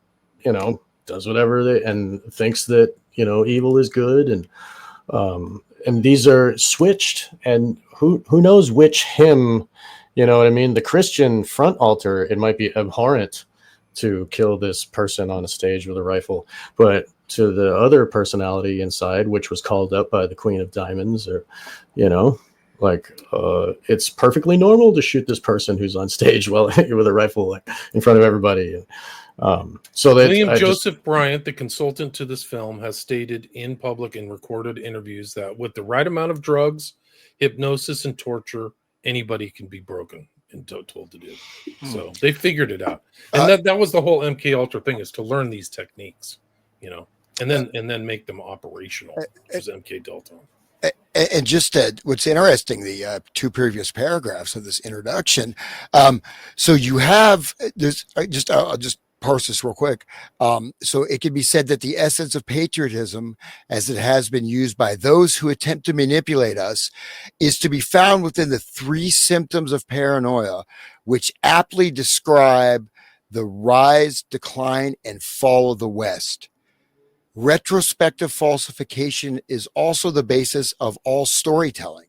[SPEAKER 2] does whatever and thinks that evil is good, and these are switched, and who knows which hymn, what I mean. The Christian front altar, it might be abhorrent to kill this person on a stage with a rifle, but to the other personality inside, which was called up by the Queen of Diamonds, or it's perfectly normal to shoot this person who's on stage with a rifle in front of everybody. So that
[SPEAKER 3] William Joseph Bryant, the consultant to this film, has stated in public and recorded interviews that with the right amount of drugs, hypnosis, and torture, anybody can be broken and told to do. So they figured it out, and that was the whole MK Ultra thing, is to learn these techniques, and then make them operational, which is MK Delta.
[SPEAKER 1] And just what's interesting, the two previous paragraphs of this introduction. So you have this. I'll just parse this real quick. So it can be said that the essence of patriotism, as it has been used by those who attempt to manipulate us, is to be found within the three symptoms of paranoia, which aptly describe the rise, decline, and fall of the West. Retrospective falsification is also the basis of all storytelling.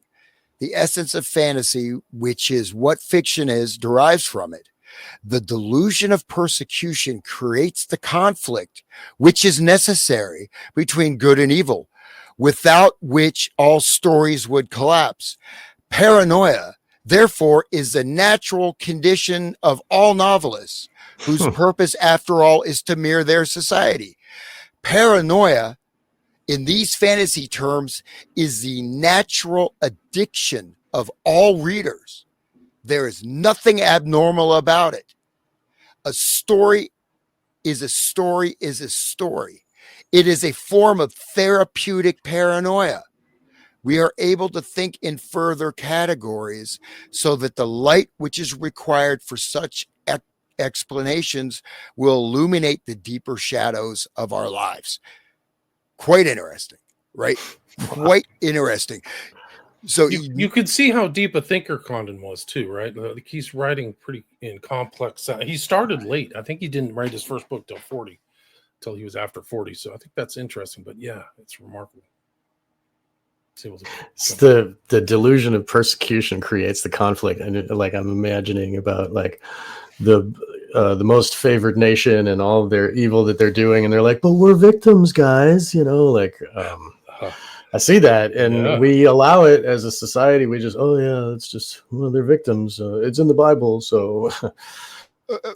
[SPEAKER 1] The essence of fantasy, which is what fiction is, derives from it. The delusion of persecution creates the conflict which is necessary between good and evil, without which all stories would collapse. Paranoia, therefore, is the natural condition of all novelists, whose purpose, after all, is to mirror their society. Paranoia, in these fantasy terms, is the natural addiction of all readers. There is nothing abnormal about it. A story is a story is a story. It is a form of therapeutic paranoia. We are able to think in further categories so that the light which is required for such explanations will illuminate the deeper shadows of our lives. Quite interesting, right? Quite interesting. So
[SPEAKER 3] you could see how deep a thinker Condon was too, right? Like he's writing pretty in complex. He started late. I think he didn't write his first book till he was after 40. So I think that's interesting. But yeah, it's remarkable.
[SPEAKER 2] It's the delusion of persecution creates the conflict, and like I'm imagining about like the most favored nation and all of their evil that they're doing, and they're like, but we're victims, guys, like I see that, and we allow it as a society. We just, oh yeah, it's just, well, they're victims, it's in the Bible, so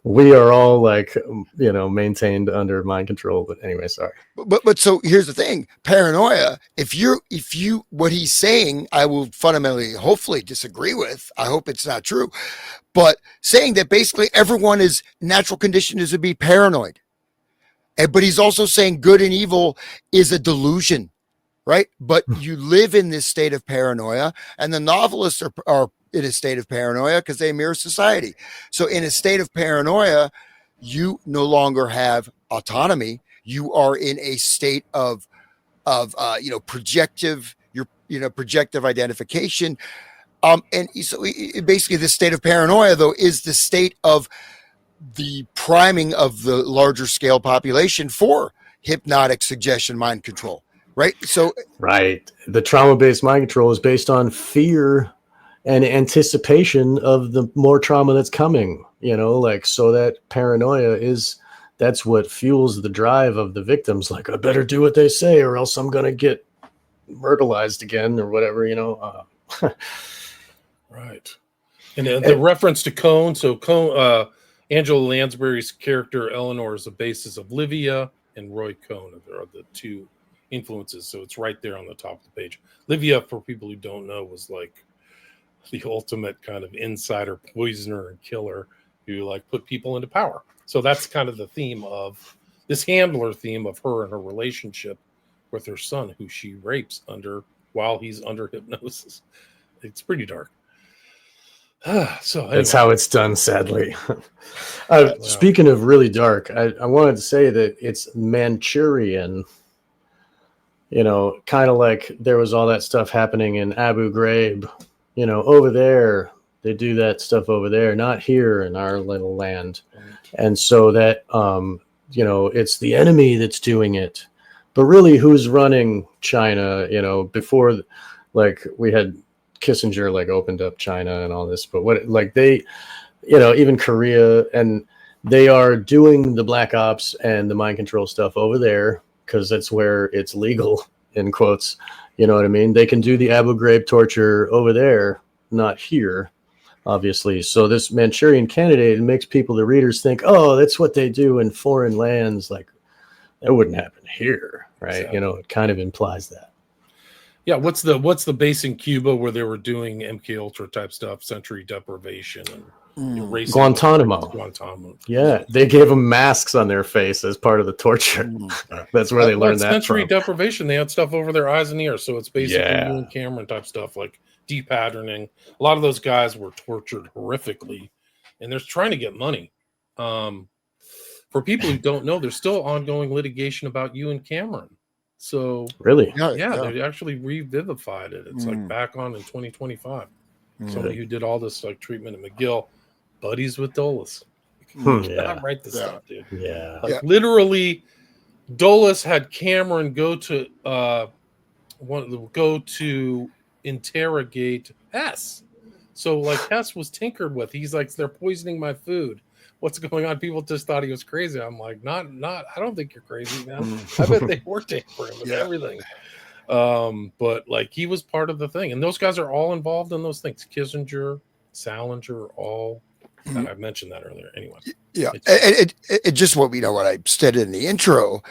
[SPEAKER 2] we are all like, maintained under mind control. But anyway, sorry.
[SPEAKER 1] But so here's the thing: paranoia. If you what he's saying, I will fundamentally, hopefully, disagree with. I hope it's not true, but saying that basically everyone's natural condition is to be paranoid, but he's also saying good and evil is a delusion, right? But you live in this state of paranoia, and the novelists are in a state of paranoia because they mirror society. So in a state of paranoia, you no longer have autonomy. You are in a state of projective identification. And so basically this state of paranoia, though, is the state of the priming of the larger scale population for hypnotic suggestion, mind control, right? So,
[SPEAKER 2] right. The trauma-based mind control is based on fear and anticipation of the more trauma that's coming, so that paranoia that's what fuels the drive of the victims. Like, I better do what they say or else I'm going to get myrtleized again or whatever,
[SPEAKER 3] Right. And the reference to Cone. So Cone, Angela Lansbury's character, Eleanor, is the basis of Livia and Roy Cohn. Are the two influences. So it's right there on the top of the page. Livia, for people who don't know, was like the ultimate kind of insider poisoner and killer who like put people into power. So that's kind of the theme of this handler theme of her and her relationship with her son, who she rapes while he's under hypnosis. It's pretty dark. So anyway.
[SPEAKER 2] That's how it's done, sadly. Speaking of really dark, I wanted to say that it's Manchurian. Kind of like there was all that stuff happening in Abu Ghraib. Over there, they do that stuff over there, not here in our little land. And so that, it's the enemy that's doing it. But really, who's running China? Before, like, we had Kissinger, like, opened up China and all this. But what, like, they, even Korea, and they are doing the black ops and the mind control stuff over there because that's where it's legal, in quotes. You know what I mean? They can do the Abu Ghraib torture over there, not here, obviously. So this Manchurian candidate makes people, the readers, think, oh, that's what they do in foreign lands. Like, that wouldn't happen here, right? Exactly. It kind of implies that.
[SPEAKER 3] Yeah, what's the base in Cuba where they were doing MK Ultra type stuff, sensory deprivation and
[SPEAKER 2] Guantanamo. Yeah, they gave them masks on their face as part of the torture. That's where they learned that
[SPEAKER 3] sensory
[SPEAKER 2] from.
[SPEAKER 3] Deprivation. They had stuff over their eyes and ears, so it's basically Ewan Cameron type stuff, like depatterning. A lot of those guys were tortured horrifically, and they're trying to get money. For people who don't know, there's still ongoing litigation about Ewan Cameron. So
[SPEAKER 2] really,
[SPEAKER 3] they actually revivified it. It's like back on in 2025. Somebody who did all this like treatment at McGill, buddies with Dulles. Not write this stuff, dude.
[SPEAKER 2] Yeah,
[SPEAKER 3] literally, Dulles had Cameron go to interrogate Hess. So like Hess was tinkered with. He's like, they're poisoning my food. What's going on? People just thought he was crazy. I'm like, not. I don't think you're crazy, man. I bet they were tampering with everything. But like he was part of the thing, and those guys are all involved in those things. Kissinger, Salinger, all. I mentioned that earlier. Anyway,
[SPEAKER 1] it just what I said in the intro,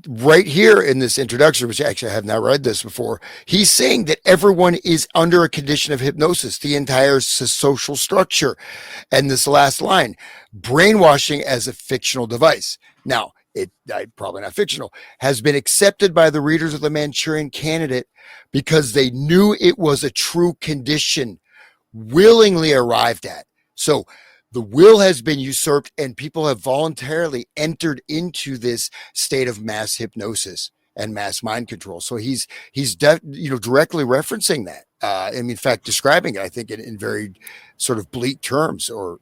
[SPEAKER 1] right here in this introduction, which actually I have not read this before. He's saying that everyone is under a condition of hypnosis, the entire social structure, and this last line, brainwashing as a fictional device. Now, probably not fictional, has been accepted by the readers of the Manchurian Candidate because they knew it was a true condition, willingly arrived at. So the will has been usurped, and people have voluntarily entered into this state of mass hypnosis and mass mind control. So he's directly referencing that. In fact, describing it, I think, in very sort of bleak terms. Or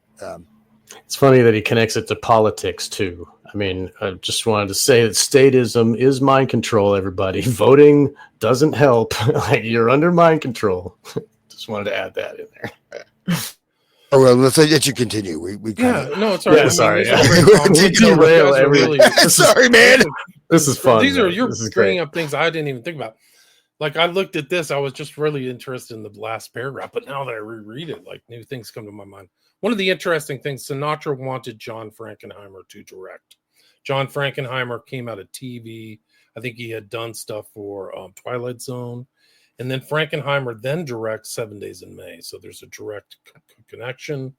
[SPEAKER 2] it's funny that he connects it to politics too. I mean, I just wanted to say that statism is mind control. Everybody, voting doesn't help. Like, you're under mind control. Just wanted to add that in there.
[SPEAKER 1] Oh, well, let's let you continue. We
[SPEAKER 3] no, it's all right.
[SPEAKER 2] Yeah, sorry.
[SPEAKER 1] Sorry, man.
[SPEAKER 2] This is fun.
[SPEAKER 3] You're bringing up things I didn't even think about. Like, I looked at this, I was just really interested in the last paragraph, but now that I reread it, like, new things come to my mind. One of the interesting things, Sinatra wanted John Frankenheimer to direct. John Frankenheimer came out of TV. I think he had done stuff for Twilight Zone. And then Frankenheimer then directs 7 Days in May. So there's a direct connection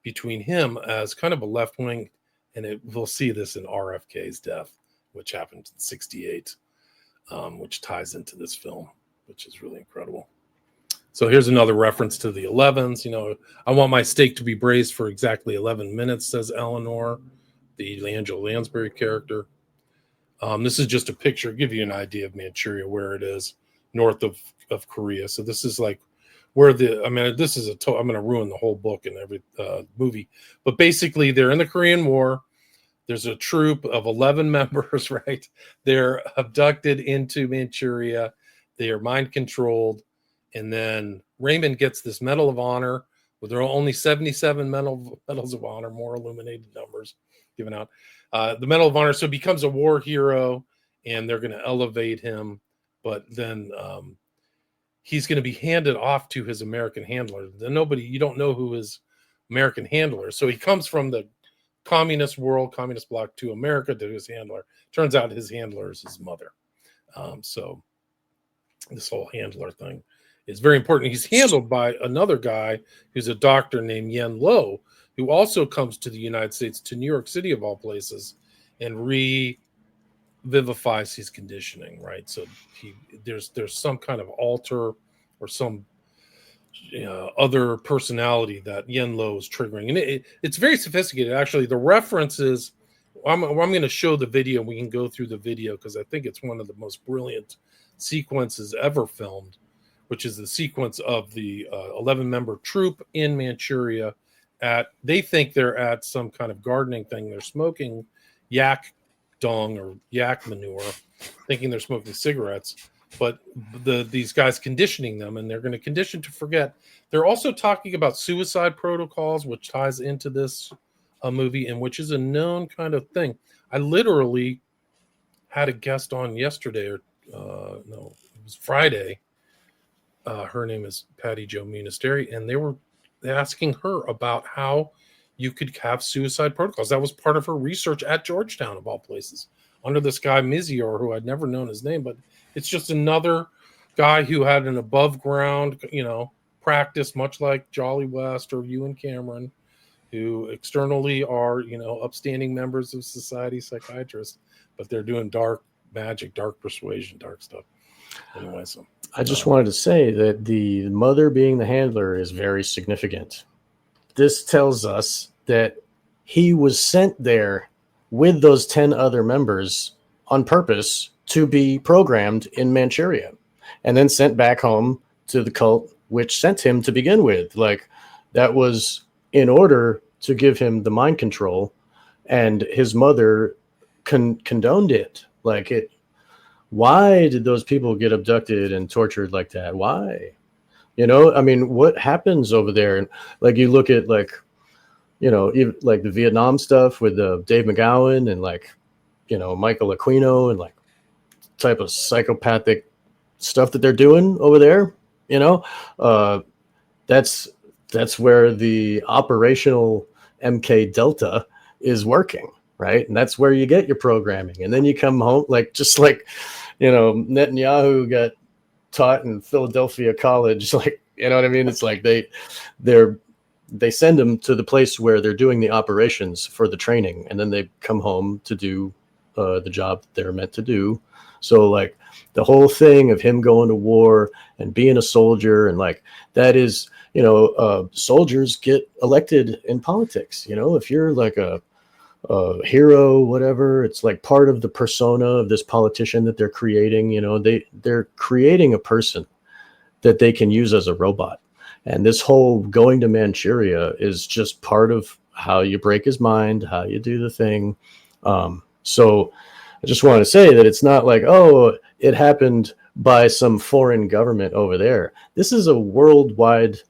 [SPEAKER 3] between him as kind of a left wing, and we'll see this in RFK's death, which happened in 1968, which ties into this film, which is really incredible. So here's another reference to the 11s. You know, I want my steak to be braised for exactly 11 minutes, says Eleanor, the Angela Lansbury character. This is just a picture, give you an idea of Manchuria, where it is north of Korea. So this is like where this is I'm going to ruin the whole book and every movie, but basically they're in the Korean War. There's a troop of 11 members, right? They're abducted into Manchuria. They are mind controlled. And then Raymond gets this Medal of Honor, with there are only 77 medals of honor, more illuminated numbers given out. The Medal of Honor, so becomes a war hero, and they're going to elevate him. But then he's going to be handed off to his American handler. You don't know who his American handler is. So he comes from the communist world, communist bloc, to America, to his handler. Turns out his handler is his mother. So this whole handler thing is very important. He's handled by another guy who's a doctor named Yen Lo, who also comes to the United States, to New York City of all places, and revivifies his conditioning, right? So there's some kind of alter or some other personality that Yen Lo is triggering. And it's very sophisticated. Actually, the references, I'm going to show the video. We can go through the video because I think it's one of the most brilliant sequences ever filmed, which is the sequence of the 11-member troop in Manchuria. They think they're at some kind of gardening thing. They're smoking yak dung or yak manure, thinking they're smoking cigarettes. But these guys conditioning them, and they're going to condition to forget. They're also talking about suicide protocols, which ties into this movie, and which is a known kind of thing. I literally had a guest on yesterday, it was Friday. Her name is Patty Jo Munisteri, and they were asking her about how you could have suicide protocols. That was part of her research at Georgetown, of all places, under this guy Mizior, who I'd never known his name, but it's just another guy who had an above ground, practice, much like Jolly West or you and Cameron, who externally are, upstanding members of society, psychiatrists, but they're doing dark magic, dark persuasion, dark stuff. Anyway, so
[SPEAKER 2] I just wanted to say that the mother being the handler is very significant. This tells us that he was sent there with those 10 other members on purpose to be programmed in Manchuria and then sent back home to the cult which sent him to begin with. Like, that was in order to give him the mind control, and his mother condoned it. Like, why did those people get abducted and tortured like that? Why? I mean, what happens over there? And like, you look at even like the Vietnam stuff with Dave McGowan and Michael Aquino and type of psychopathic stuff that they're doing over there. That's where the operational MK Delta is working, right? And that's where you get your programming. And then you come home, Netanyahu got taught in Philadelphia College, what I mean? It's like they send them to the place where they're doing the operations for the training, and then they come home to do the job that they're meant to do. So like the whole thing of him going to war and being a soldier, and like that is, soldiers get elected in politics. If you're like a hero, whatever, it's like part of the persona of this politician that they're creating. They're creating a person that they can use as a robot. And this whole going to Manchuria is just part of how you break his mind, how you do the thing. So I just want to say that it's not like, oh, it happened by some foreign government over there. This is a worldwide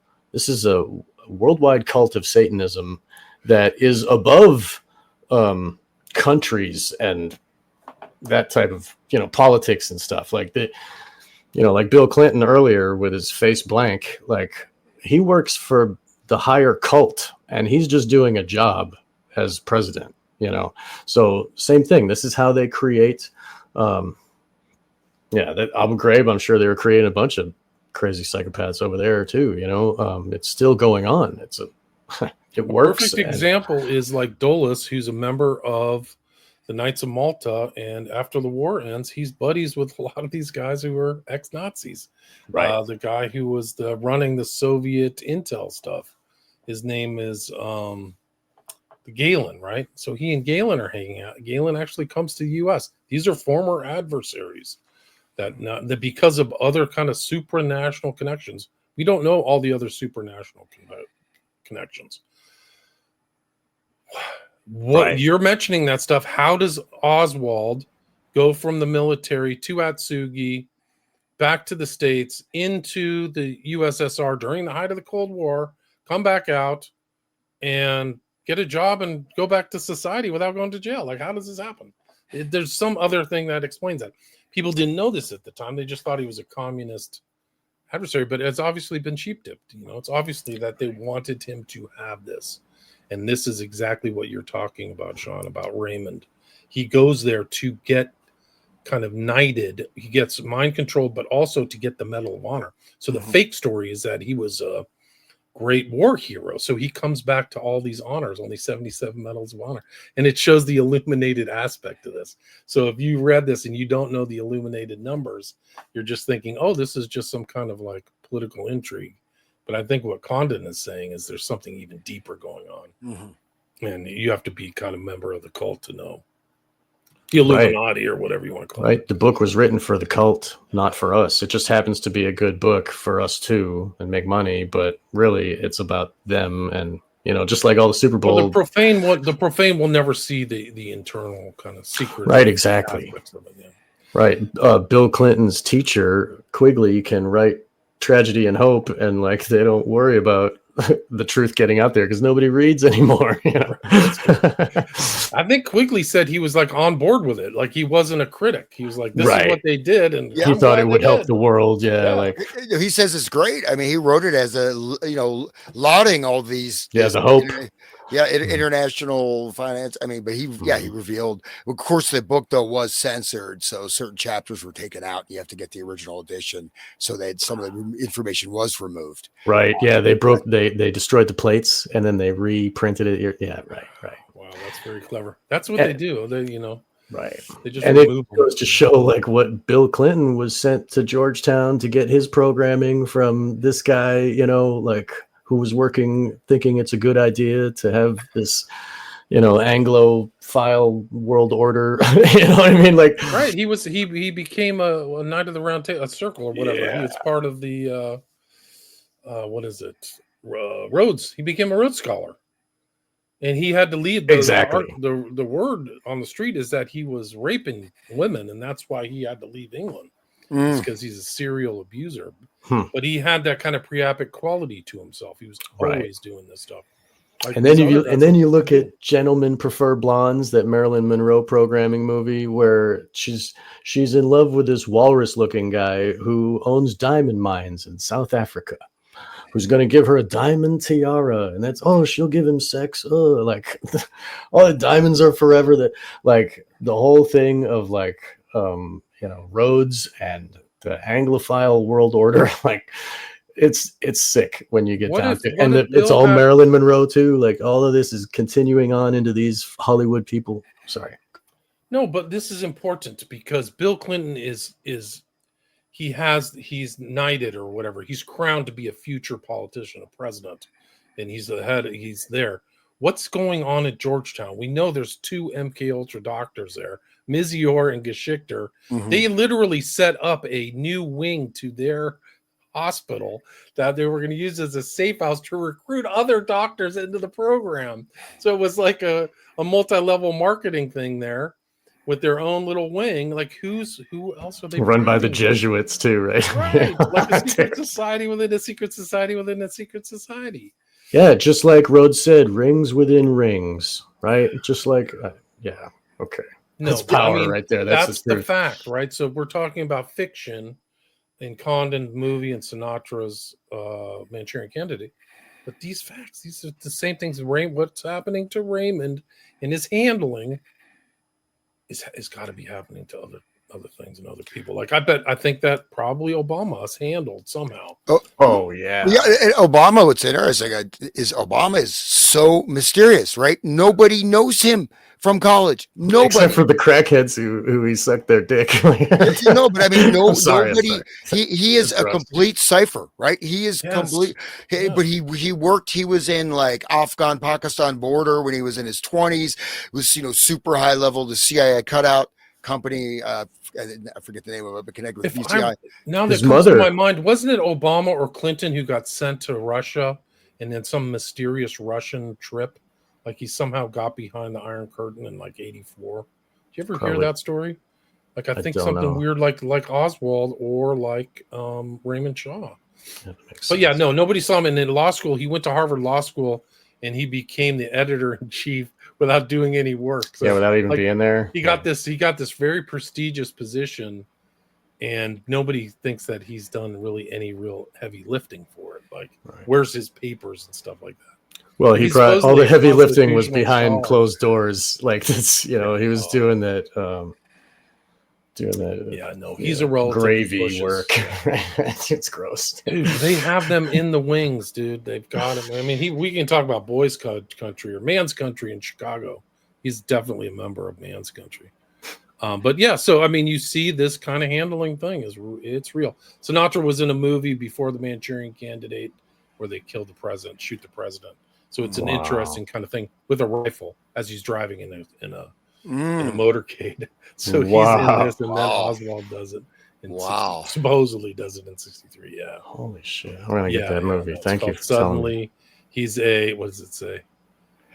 [SPEAKER 2] cult of Satanism that is above countries and that type of, politics and stuff like that. Like Bill Clinton earlier with his face blank, like he works for the higher cult and he's just doing a job as president, So same thing. This is how they create. That Abu Ghraib, I'm sure they were creating a bunch of crazy psychopaths over there too. It's still going on. It works.
[SPEAKER 3] Perfect example is like Dulles, who's a member of the Knights of Malta, and after the war ends, he's buddies with a lot of these guys who were ex-Nazis.
[SPEAKER 2] Right.
[SPEAKER 3] The guy who was running the Soviet intel stuff, his name is Galen, right? So he and Galen are hanging out. Galen actually comes to the U.S. These are former adversaries that because of other kind of supranational connections, we don't know all the other supranational connections. What you're mentioning that stuff, how does Oswald go from the military to Atsugi, back to the States, into the USSR during the height of the Cold War, come back out and get a job and go back to society without going to jail? Like, how does this happen? There's some other thing that explains that. People didn't know this at the time. They just thought he was a communist adversary, but it's obviously been sheep dipped. It's obviously that they wanted him to have this. And this is exactly what you're talking about, Sean, about Raymond. He goes there to get kind of knighted. He gets mind controlled, but also to get the Medal of Honor. So the fake story is that he was a great war hero. So he comes back to all these honors, only 77 Medals of Honor. And it shows the illuminated aspect of this. So if you read this and you don't know the illuminated numbers, you're just thinking, oh, this is just some kind of like political intrigue. But I think what Condon is saying is there's something even deeper going on. And you have to be kind of member of the cult to know. The Illuminati or whatever you want to call it.
[SPEAKER 2] Right. The book was written for the cult, not for us. It just happens to be a good book for us too and make money. But really, it's about them. And, just like all the Super Bowl.
[SPEAKER 3] Well, the profane will never see the internal kind of secret.
[SPEAKER 2] Right, exactly. Right. Bill Clinton's teacher, Quigley, can write tragedy and hope, and like they don't worry about the truth getting out there because nobody reads anymore.
[SPEAKER 3] I think Quigley said he was like on board with it. Like he wasn't a critic. He was like, this is what they did. And
[SPEAKER 2] he thought it would help the world. Like
[SPEAKER 1] he says it's great. I mean, he wrote it as lauding all these.
[SPEAKER 2] As a hope.
[SPEAKER 1] International finance. I mean, but he revealed, of course, the book though was censored. So certain chapters were taken out. You have to get the original edition. So that some of the information was removed.
[SPEAKER 2] Right. Yeah. They destroyed the plates and then they reprinted it. Yeah. Right.
[SPEAKER 3] Wow. That's very clever. That's what they do.
[SPEAKER 2] Right.
[SPEAKER 3] They just
[SPEAKER 2] and it goes to show like what Bill Clinton was sent to Georgetown to get his programming from this guy, like who was thinking it's a good idea to have this, Anglophile world order. You know what I mean? Like,
[SPEAKER 3] right. He became a Knight of the Round Table, a circle or whatever.
[SPEAKER 2] Yeah.
[SPEAKER 3] He was part of the, what is it? Rhodes. He became a Rhodes Scholar. And he had to lead. The word on the street is that he was raping women, and that's why he had to leave England. Because he's a serial abuser. But he had that kind of priapic quality to himself. He was always doing this stuff. Like
[SPEAKER 2] and then you look at Gentlemen Prefer Blondes, that Marilyn Monroe programming movie where she's in love with this walrus-looking guy who owns diamond mines in South Africa, who's going to give her a diamond tiara, and that's she'll give him sex. Like all the diamonds are forever. That like the whole thing of like Rhodes and the Anglophile world order, like it's sick when you get down to it. And it's all Marilyn Monroe too. Like all of this is continuing on into these Hollywood people. Sorry.
[SPEAKER 3] No, but this is important because Bill Clinton he's knighted or whatever. He's crowned to be a future politician, a president, and he's the head. He's there. What's going on at Georgetown? We know there's 2 MK Ultra doctors there, Mizior and Geschichter.
[SPEAKER 1] Mhm.
[SPEAKER 3] They literally set up a new wing to their hospital that they were going to use as a safe house to recruit other doctors into the program. So it was like a multi-level marketing thing there with their own little wing. Like who else are they
[SPEAKER 2] Run by the
[SPEAKER 3] training?
[SPEAKER 2] Jesuits too, right?
[SPEAKER 3] Right. Like a secret society within a secret society within a secret society.
[SPEAKER 2] Yeah, just like Rhodes said, rings within rings, right? Just like, yeah, okay.
[SPEAKER 3] No,
[SPEAKER 2] That's
[SPEAKER 3] but
[SPEAKER 2] power right there.
[SPEAKER 3] That's the
[SPEAKER 2] truth.
[SPEAKER 3] fact, right? So we're talking about fiction in Condon's movie and Sinatra's Manchurian Candidate. But these facts, these are the same things. What's happening to Raymond and his handling is got to be happening to other things and other people. Like I think that probably Obama has handled somehow.
[SPEAKER 2] Oh yeah.
[SPEAKER 1] Yeah, and Obama, what's interesting is Obama is so mysterious, right? Nobody knows him from college. Nobody.
[SPEAKER 2] Except for the crackheads who he sucked their dick.
[SPEAKER 1] No, but I mean,
[SPEAKER 2] sorry,
[SPEAKER 1] nobody. He is a complete cipher, right? He is complete.
[SPEAKER 3] Yes.
[SPEAKER 1] But he worked. He was in like Afghan Pakistan border when he was in his 20s. Was super high level. The CIA cutout company. I forget the name of it, but connected with BCI.
[SPEAKER 3] Now that comes to my mind, wasn't it Obama or Clinton who got sent to Russia and then some mysterious Russian trip? Like he somehow got behind the Iron Curtain in like 84. Did you ever hear that story? Like I think something weird like Oswald or like Raymond Shaw. But yeah, no, nobody saw him. And in law school, he went to Harvard Law School and he became the editor-in-chief without doing any work. So,
[SPEAKER 2] without even being there.
[SPEAKER 3] He got this very prestigious position, and nobody thinks that he's done really any real heavy lifting for it. Like, where's his papers and stuff like that?
[SPEAKER 2] Well, he probably all the heavy lifting was behind closed doors. Like this, he was doing that.
[SPEAKER 3] Yeah, no, he's a relative
[SPEAKER 2] gravy work. It's gross,
[SPEAKER 3] dude. They have them in the wings, dude. They've got him. I mean, we can talk about boys' country or man's country in Chicago. He's definitely a member of man's country. But yeah, so I mean, you see this kind of handling thing it's real. Sinatra was in a movie before the Manchurian Candidate where they killed the president, shoot the president. So it's an interesting kind of thing with a rifle as he's driving in a motorcade. So he's in this, and then Oswald does it. Supposedly does it in 63. Yeah.
[SPEAKER 2] Holy shit! I'm gonna get that movie. Thank you.
[SPEAKER 3] Suddenly, he's a what does it say?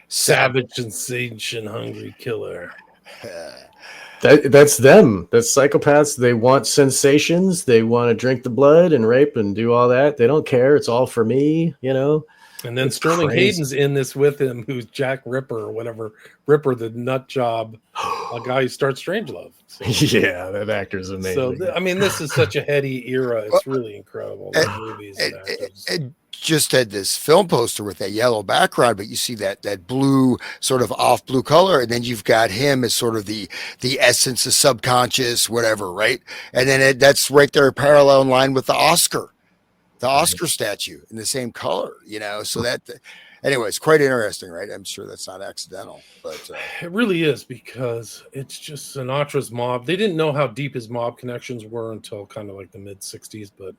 [SPEAKER 3] Savage, sensation, hungry killer.
[SPEAKER 2] That's them. That's psychopaths. They want sensations. They want to drink the blood and rape and do all that. They don't care. It's all for me,
[SPEAKER 3] And then Sterling Hayden's in this with him, who's Jack Ripper or whatever. Ripper, the nut job, a guy who starts Strangelove. So,
[SPEAKER 2] yeah, that actor's amazing.
[SPEAKER 3] So, I mean, this is such a heady era. It's really incredible. The movies and actors.
[SPEAKER 1] It just had this film poster with that yellow background, but you see that blue, sort of off blue color, and then you've got him as sort of the essence of subconscious, whatever, right? And then that's right there, parallel in line with the Oscar statue in the same color, so that, anyway, it's quite interesting, right? I'm sure that's not accidental, but
[SPEAKER 3] it really is, because it's just Sinatra's mob. They didn't know how deep his mob connections were until kind of like the mid 60s, but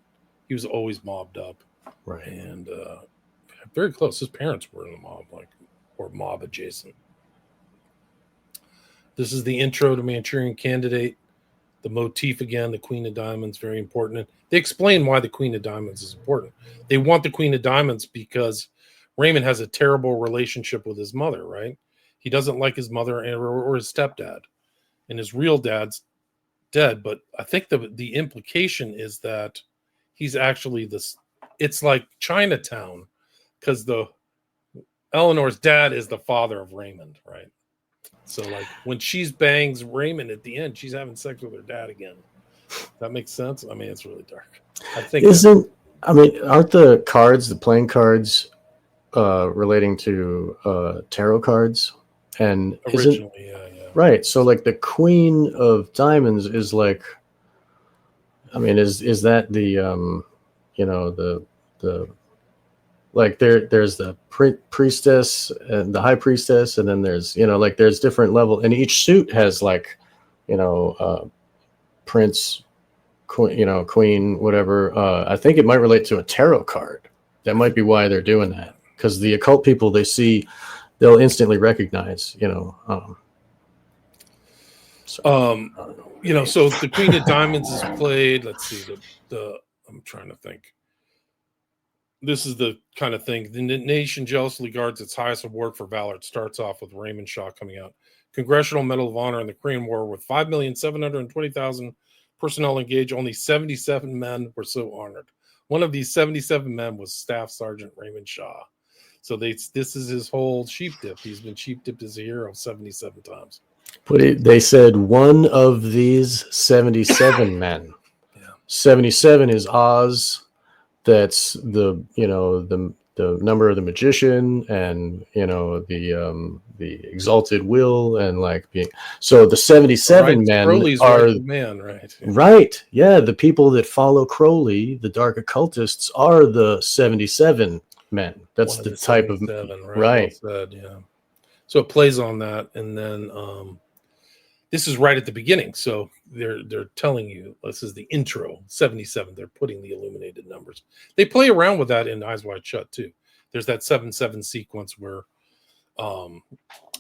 [SPEAKER 3] he was always mobbed up.
[SPEAKER 2] Right.
[SPEAKER 3] And very close. His parents were in the mob, or mob adjacent. This is the intro to Manchurian Candidate. The motif again, the Queen of Diamonds, very important. And they explain why the Queen of Diamonds is important. They want the Queen of Diamonds because Raymond has a terrible relationship with his mother, right? He doesn't like his mother or his stepdad. And his real dad's dead. But I think the implication is that he's actually it's like Chinatown, because Eleanor's dad is the father of Raymond, right? So like when she's bangs Raymond at the end, she's having sex with her dad again. That makes sense. I mean, it's really dark. I think
[SPEAKER 2] aren't the playing cards relating to tarot cards? And
[SPEAKER 3] originally, yeah.
[SPEAKER 2] Right. So like the Queen of Diamonds is like, I mean, is that the the like there's the priestess and the high priestess, and then there's there's different level, and each suit has like Prince, Queen, whatever. I think it might relate to a tarot card. That might be why they're doing that, because the occult people they'll instantly recognize.
[SPEAKER 3] So the Queen of Diamonds is played. Let's see, I'm trying to think. This is the kind of thing. The nation jealously guards its highest award for valor. It starts off with Raymond Shaw coming out. Congressional Medal of Honor in the Korean War with 5,720,000 personnel engaged. Only 77 men were so honored. One of these 77 men was Staff Sergeant Raymond Shaw. So this is his whole sheep dip. He's been sheep dipped as a hero 77 times.
[SPEAKER 2] They said one of these 77 men.
[SPEAKER 3] Yeah.
[SPEAKER 2] 77 is Oz. That's the number of the magician, and the exalted will, and so the 77 men
[SPEAKER 3] Crowley's
[SPEAKER 2] are
[SPEAKER 3] the man, right?
[SPEAKER 2] Right. Yeah, the people that follow Crowley, the dark occultists, are the 77 men. That's the type of
[SPEAKER 3] right. Well said, yeah. So it plays on that, and then this is right at the beginning. So they're telling you this is the intro 77. They're putting the illuminated numbers. They play around with that in Eyes Wide Shut too. There's that 7/7 sequence where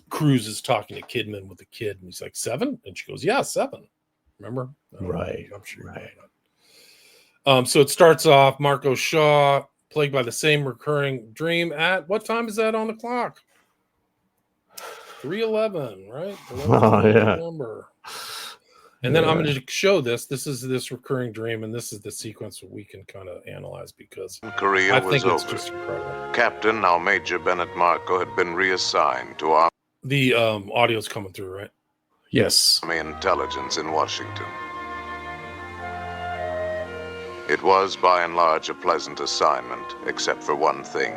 [SPEAKER 3] Cruz is talking to Kidman with the kid, and he's like, 7? And she goes, yeah, 7. Remember?
[SPEAKER 2] Right.
[SPEAKER 3] I'm sure.
[SPEAKER 2] Right.
[SPEAKER 3] So it starts off Marco Shaw plagued by the same recurring dream at what time is that on the clock? 3:11, right?
[SPEAKER 2] Oh, yeah.
[SPEAKER 3] Number. And then I'm going to show this. This is this recurring dream, and this is the sequence that we can kind of analyze because
[SPEAKER 4] Korea
[SPEAKER 3] I think
[SPEAKER 4] was
[SPEAKER 3] it's
[SPEAKER 4] over.
[SPEAKER 3] just incredible.
[SPEAKER 4] Captain, now Major Bennett Marco, had been reassigned to Army
[SPEAKER 3] The audio's coming through, right?
[SPEAKER 2] Yes.
[SPEAKER 4] intelligence in Washington. It was, by and large, a pleasant assignment, except for one thing.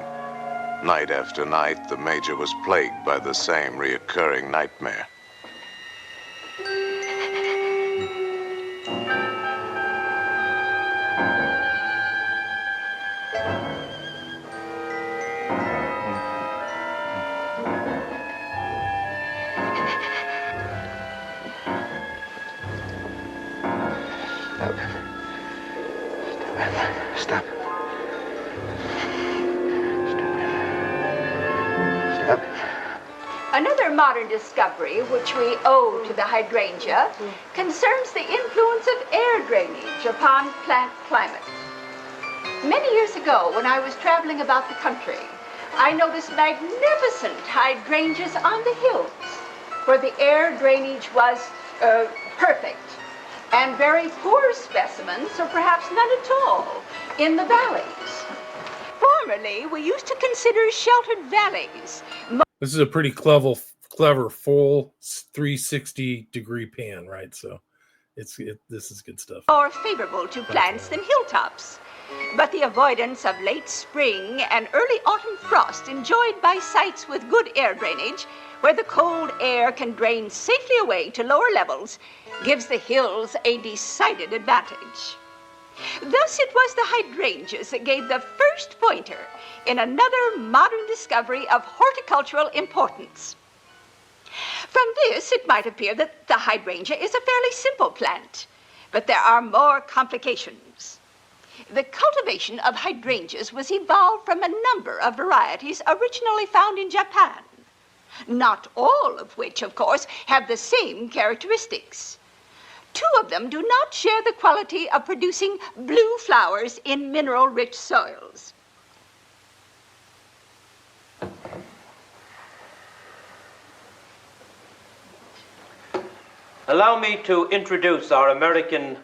[SPEAKER 4] Night after night, the Major was plagued by the same reoccurring nightmare.
[SPEAKER 5] Stop.
[SPEAKER 6] Another modern discovery, which we owe to the hydrangea, concerns the influence of air drainage upon plant climate. Many years ago, when I was traveling about the country, I noticed magnificent hydrangeas on the hills, where the air drainage was perfect, and very poor specimens, or perhaps none at all, in the valleys. Formerly, we used to consider sheltered valleys.
[SPEAKER 3] This is a pretty clever full 360-degree pan, right? So this is good stuff.
[SPEAKER 6] More favorable to plants than hilltops. But the avoidance of late spring and early autumn frost enjoyed by sites with good air drainage, where the cold air can drain safely away to lower levels, gives the hills a decided advantage. Thus it was the hydrangeas that gave the first pointer in another modern discovery of horticultural importance. From this, it might appear that the hydrangea is a fairly simple plant, but there are more complications. The cultivation of hydrangeas was evolved from a number of varieties originally found in Japan, not all of which, of course, have the same characteristics. 2 of them do not share the quality of producing blue flowers in mineral-rich soils.
[SPEAKER 7] Allow me to introduce our American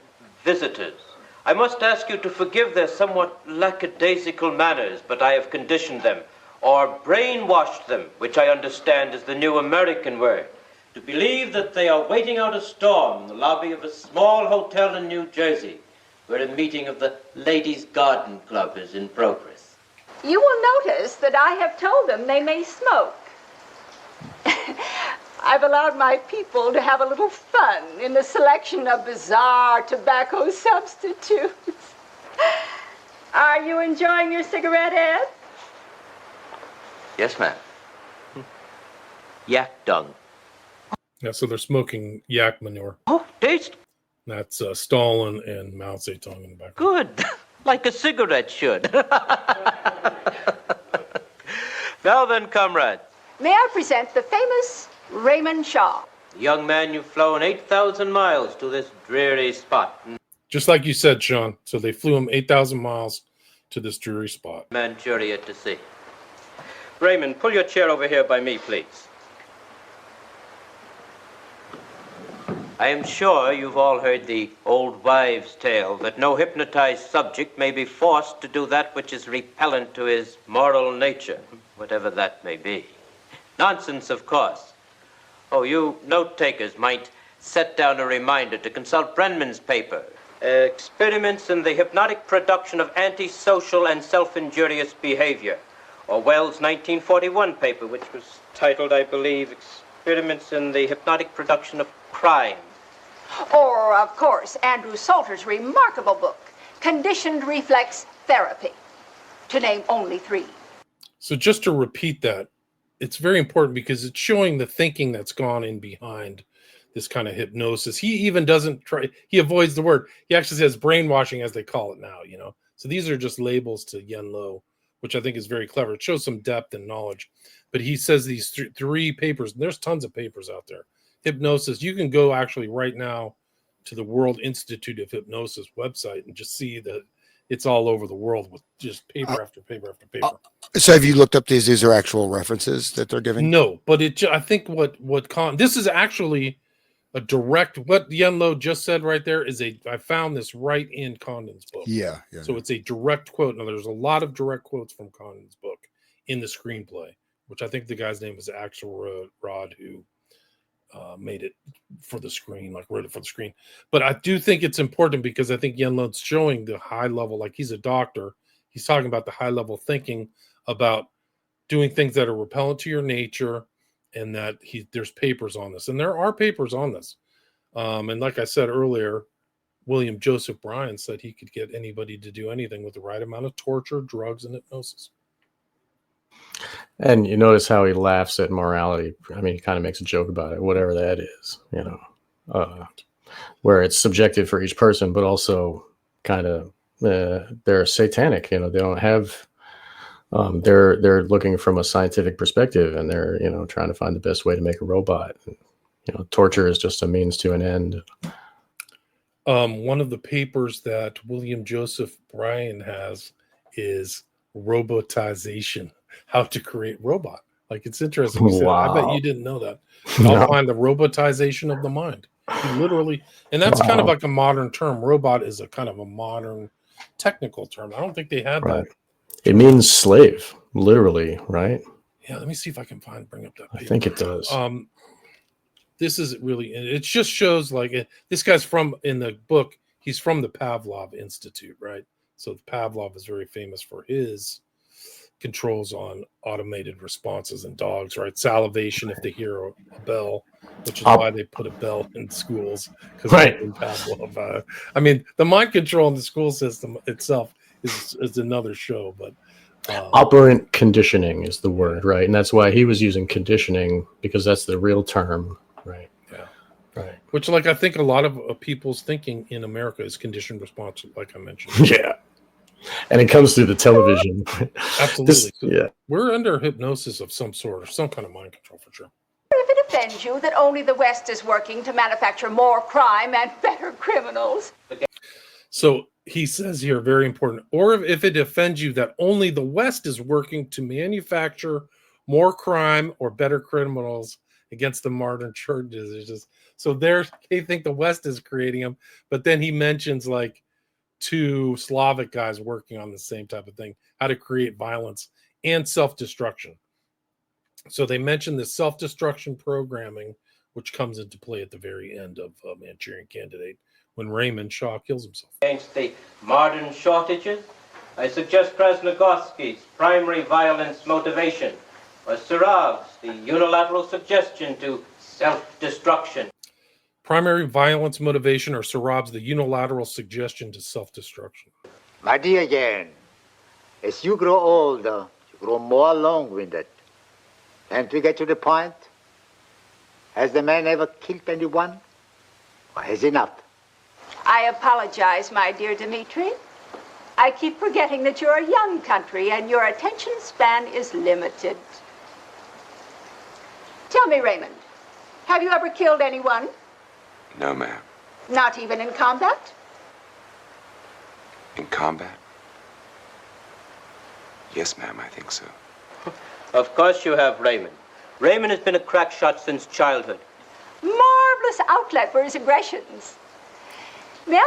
[SPEAKER 7] visitors. I must ask you to forgive their somewhat lackadaisical manners, but I have conditioned them, or brainwashed them, which I understand is the new American word, to believe that they are waiting out a storm in the lobby of a small hotel in New Jersey, where a meeting of the Ladies' Garden Club is in progress.
[SPEAKER 6] You will notice that I have told them they may smoke. I've allowed my people to have a little fun in the selection of bizarre tobacco substitutes. Are you enjoying your cigarette, Ed?
[SPEAKER 7] Yes, ma'am. Yak dung.
[SPEAKER 3] Yeah, so they're smoking yak manure.
[SPEAKER 7] Oh, taste
[SPEAKER 3] That's Stalin and Mao Zedong in the background.
[SPEAKER 7] good, like a cigarette should. Now then, comrades.
[SPEAKER 6] May I present the famous Raymond Shaw?
[SPEAKER 7] Young man, you've flown 8,000 miles to this dreary spot.
[SPEAKER 3] Just like you said, Sean. So they flew him 8,000 miles to this dreary spot.
[SPEAKER 7] Manchuria to see. Raymond, pull your chair over here by me, please. I am sure you've all heard the old wives' tale that no hypnotized subject may be forced to do that which is repellent to his moral nature, whatever that may be. Nonsense, of course. Oh, you note-takers might set down a reminder to consult Brenman's paper, Experiments in the Hypnotic Production of Antisocial and Self-Injurious Behavior, or Wells' 1941 paper, which was titled, I believe, Experiments in the Hypnotic Production of Crime.
[SPEAKER 6] Or, of course, Andrew Salter's remarkable book, Conditioned Reflex Therapy, to name only 3.
[SPEAKER 3] So just to repeat that, it's very important because it's showing the thinking that's gone in behind this kind of hypnosis. He even doesn't try, he avoids the word. He actually says brainwashing, as they call it now, you know. So these are just labels to Yen Lo, which I think is very clever. It shows some depth and knowledge. But he says these 3 papers, and there's tons of papers out there. Hypnosis, you can go actually right now to the World Institute of Hypnosis website and just see that it's all over the world with just paper after paper after paper.
[SPEAKER 1] So have you looked up these are actual references that they're giving?
[SPEAKER 3] No, but I think this is actually a direct, what Yen Lo just said right there is I found this right in Condon's book.
[SPEAKER 1] Yeah.
[SPEAKER 3] So it's a direct quote. Now there's a lot of direct quotes from Condon's book in the screenplay, which I think the guy's name is Axel Rod, who made it for the screen, like wrote it for the screen. But I do think it's important because I think Yen Lo's showing the high level, like he's a doctor. He's talking about the high level thinking about doing things that are repellent to your nature, and that there's papers on this. And there are papers on this. And like I said earlier, William Joseph Bryan said he could get anybody to do anything with the right amount of torture, drugs, and hypnosis.
[SPEAKER 2] And you notice how he laughs at morality. I mean, he kind of makes a joke about it, whatever that is, you know, where it's subjective for each person, but also kind of they're satanic. You know, they don't have. They're looking from a scientific perspective, and they're, you know, trying to find the best way to make a robot. And, you know, torture is just a means to an end.
[SPEAKER 3] One of the papers that William Joseph Bryan has is robotization. How to create robot. Like, it's interesting.
[SPEAKER 2] Wow.
[SPEAKER 3] I bet you didn't know that. I'll find the robotization of the mind. He literally, and that's kind of like a modern term. Robot is a kind of a modern technical term. I don't think they had that.
[SPEAKER 2] It means slave, literally, right?
[SPEAKER 3] Yeah, let me see if I can bring up that paper.
[SPEAKER 2] I think it does.
[SPEAKER 3] This is really, it just shows like this guy's in the book, he's from the Pavlov Institute, right? So Pavlov is very famous for his controls on automated responses in dogs, right? Salivation if they hear a bell, which is why they put a bell in schools.
[SPEAKER 2] Right.
[SPEAKER 3] In Pavlov, I mean, the mind control in the school system itself is another show, but
[SPEAKER 2] operant conditioning is the word, right? And that's why he was using conditioning, because that's the real term, right?
[SPEAKER 3] Yeah,
[SPEAKER 2] right.
[SPEAKER 3] Which, like, I think a lot of people's thinking in America is conditioned response, like I mentioned.
[SPEAKER 2] Yeah. And it comes through the television.
[SPEAKER 3] Absolutely. We're under hypnosis of some sort, or some kind of mind control for sure.
[SPEAKER 6] If it offends you that only the West is working to manufacture more crime and better criminals.
[SPEAKER 3] So he says here, very important, or if it offends you that only the West is working to manufacture more crime or better criminals against the modern churches. So they think the West is creating them, but then he mentions like 2 Slavic guys working on the same type of thing, how to create violence and self-destruction. So they mentioned the self-destruction programming, which comes into play at the very end of Manchurian Candidate, when Raymond Shaw kills himself.
[SPEAKER 7] Against the modern shortages, I suggest Krasnogorsky's primary violence motivation, or Surov's, the unilateral suggestion to self-destruction.
[SPEAKER 3] Primary violence motivation, or Surov's, the unilateral suggestion to self-destruction.
[SPEAKER 5] My dear Yen, as you grow older, you grow more long-winded. Can't we get to the point? Has the man ever killed anyone? Or has he not?
[SPEAKER 6] I apologize, my dear Dmitri. I keep forgetting that you're a young country and your attention span is limited. Tell me, Raymond, have you ever killed anyone?
[SPEAKER 8] No, ma'am.
[SPEAKER 6] Not even in combat?
[SPEAKER 8] In combat? Yes, ma'am, I think so.
[SPEAKER 7] Of course you have, Raymond. Raymond has been a crack shot since childhood.
[SPEAKER 6] Marvelous outlet for his aggressions. May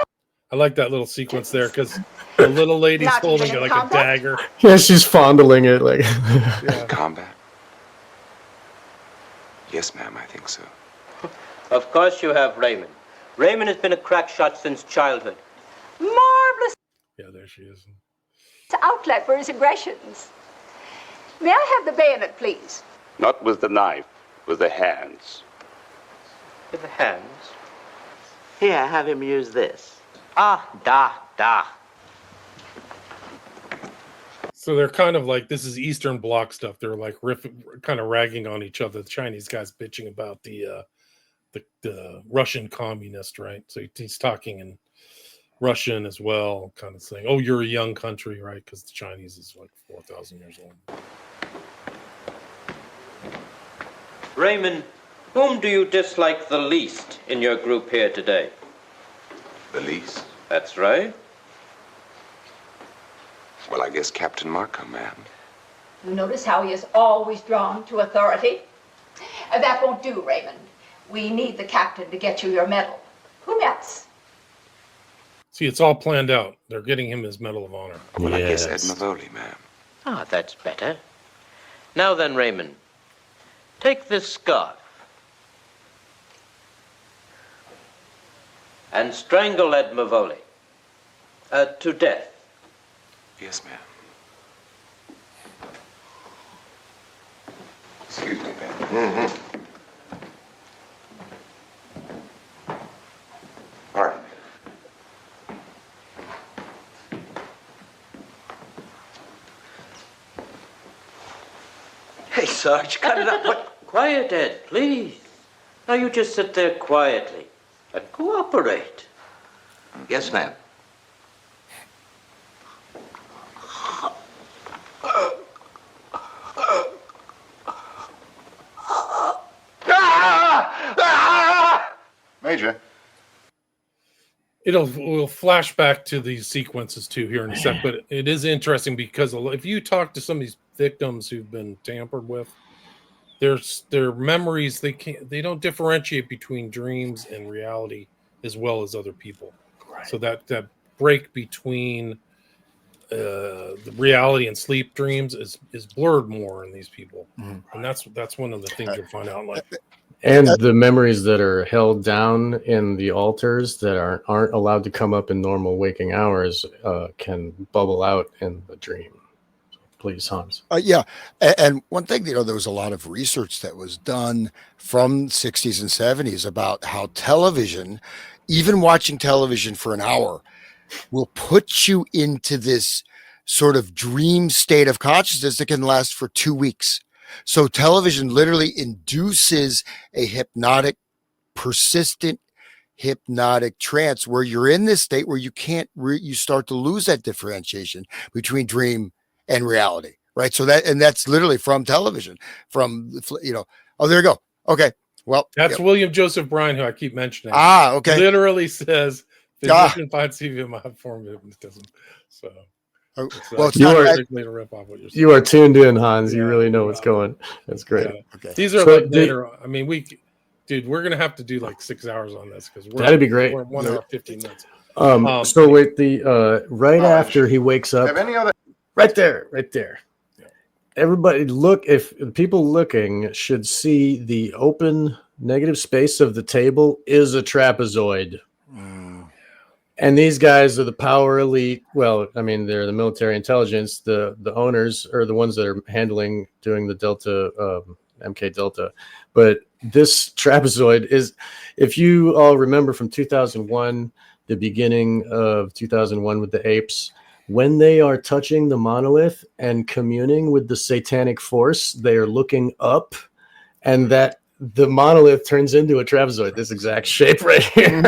[SPEAKER 3] I like that little sequence there because the little lady's
[SPEAKER 6] Not
[SPEAKER 3] holding
[SPEAKER 6] even
[SPEAKER 3] it
[SPEAKER 6] in
[SPEAKER 3] like a
[SPEAKER 6] combat?
[SPEAKER 3] dagger.
[SPEAKER 2] Yeah, she's fondling it like.
[SPEAKER 8] In combat? Yes, ma'am, I think so.
[SPEAKER 7] Of course you have, Raymond. Raymond has been a crack shot since childhood.
[SPEAKER 6] marvelous
[SPEAKER 3] Yeah, there she is.
[SPEAKER 6] outlet for his aggressions. May I have the bayonet, please?
[SPEAKER 9] Not with the knife, with the hands.
[SPEAKER 7] With the hands.
[SPEAKER 10] Here, have him use this. Ah, da.
[SPEAKER 3] So they're kind of like, this is Eastern Bloc stuff. They're like kind of ragging on each other. The Chinese guy's bitching about the Russian communist, right? So he's talking in Russian as well, kind of saying, "Oh, you're a young country, right?" Because the Chinese is like 4,000 years old.
[SPEAKER 7] Raymond, whom do you dislike the least in your group here today?
[SPEAKER 8] The least?
[SPEAKER 7] That's right.
[SPEAKER 8] Well, I guess Captain Markham, ma'am.
[SPEAKER 6] You notice how he is always drawn to authority? That won't do, Raymond. We need the captain to get you your medal. Whom else?
[SPEAKER 3] See, it's all planned out. They're getting him his Medal of Honor.
[SPEAKER 8] Well,
[SPEAKER 2] Yes.
[SPEAKER 8] I guess Ed Mavoli, ma'am.
[SPEAKER 7] Ah, that's better. Now then, Raymond, take this scarf and strangle Ed Mavoli to death.
[SPEAKER 8] Yes, ma'am. Excuse me, ma'am. All right.
[SPEAKER 10] Hey, Sarge, cut it up. What?
[SPEAKER 7] Quiet, Ed, please. Now you just sit there quietly and cooperate.
[SPEAKER 10] Yes, ma'am.
[SPEAKER 11] Major.
[SPEAKER 3] We'll flash back to these sequences too here in a sec, but it is interesting because if you talk to some of these victims who've been tampered with, their memories, they don't differentiate between dreams and reality as well as other people. Right. So that break between the reality and sleep dreams is blurred more in these people, and that's one of the things you'll find out. Like,
[SPEAKER 2] And the memories that are held down in the altars that aren't allowed to come up in normal waking hours can bubble out in the dream. So please, Hans.
[SPEAKER 1] Yeah. And one thing, there was a lot of research that was done from 60s and 70s about how television, even watching television for an hour, will put you into this sort of dream state of consciousness that can last for 2 weeks. So television literally induces a hypnotic, persistent hypnotic trance where you're in this state where you can't, you start to lose that differentiation between dream and reality, right? So that's literally from television, oh, there you go. Okay. Well,
[SPEAKER 3] that's William Joseph Bryan, who I keep mentioning.
[SPEAKER 1] Okay.
[SPEAKER 3] Literally says, physician finds CVMI form of hypnotism. So.
[SPEAKER 1] Well,
[SPEAKER 2] you are tuned in, Hans. You really know what's going. That's great.
[SPEAKER 3] Yeah. Okay. These are later. I mean, we're gonna have to do like 6 hours on this because
[SPEAKER 2] that'd be great.
[SPEAKER 3] We're 1 hour 15 minutes.
[SPEAKER 2] So wait, right after he wakes up,
[SPEAKER 11] Have any other?
[SPEAKER 2] right there. Yeah. Everybody look. If people looking should see the open negative space of the table is a trapezoid. And these guys are the power elite. Well, I mean, they're the military intelligence. The owners are the ones that are doing the Delta, MK Delta. But this trapezoid is, if you all remember from 2001, the beginning of 2001 with the apes, when they are touching the monolith and communing with the satanic force, they are looking up, and that the monolith turns into a trapezoid, this exact shape right here.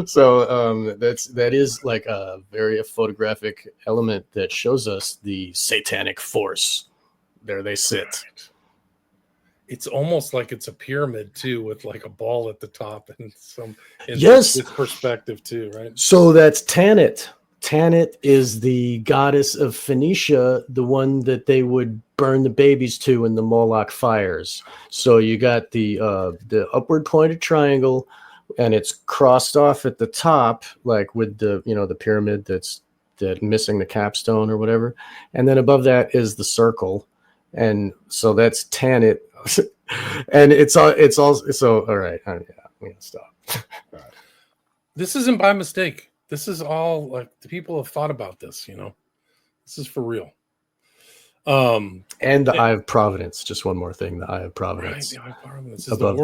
[SPEAKER 2] So that is like a very photographic element that shows us the satanic force. There they sit.
[SPEAKER 3] It's almost like it's a pyramid too, with like a ball at the top and some
[SPEAKER 2] Yes,
[SPEAKER 3] this perspective too, right?
[SPEAKER 2] So that's Tanit. Tanit is the goddess of Phoenicia, the one that they would burn the babies to in the Moloch fires. So you got the upward pointed triangle, and it's crossed off at the top, like with the the pyramid that's missing the capstone or whatever, and then above that is the circle, and so that's Tanit. And it's all so all right. I'm gonna stop.
[SPEAKER 3] This isn't by mistake. This is all like the people have thought about this. This is for real.
[SPEAKER 2] And the Eye of Providence. Just one more thing: the Eye of Providence,
[SPEAKER 3] right, the Eye of Providence
[SPEAKER 2] above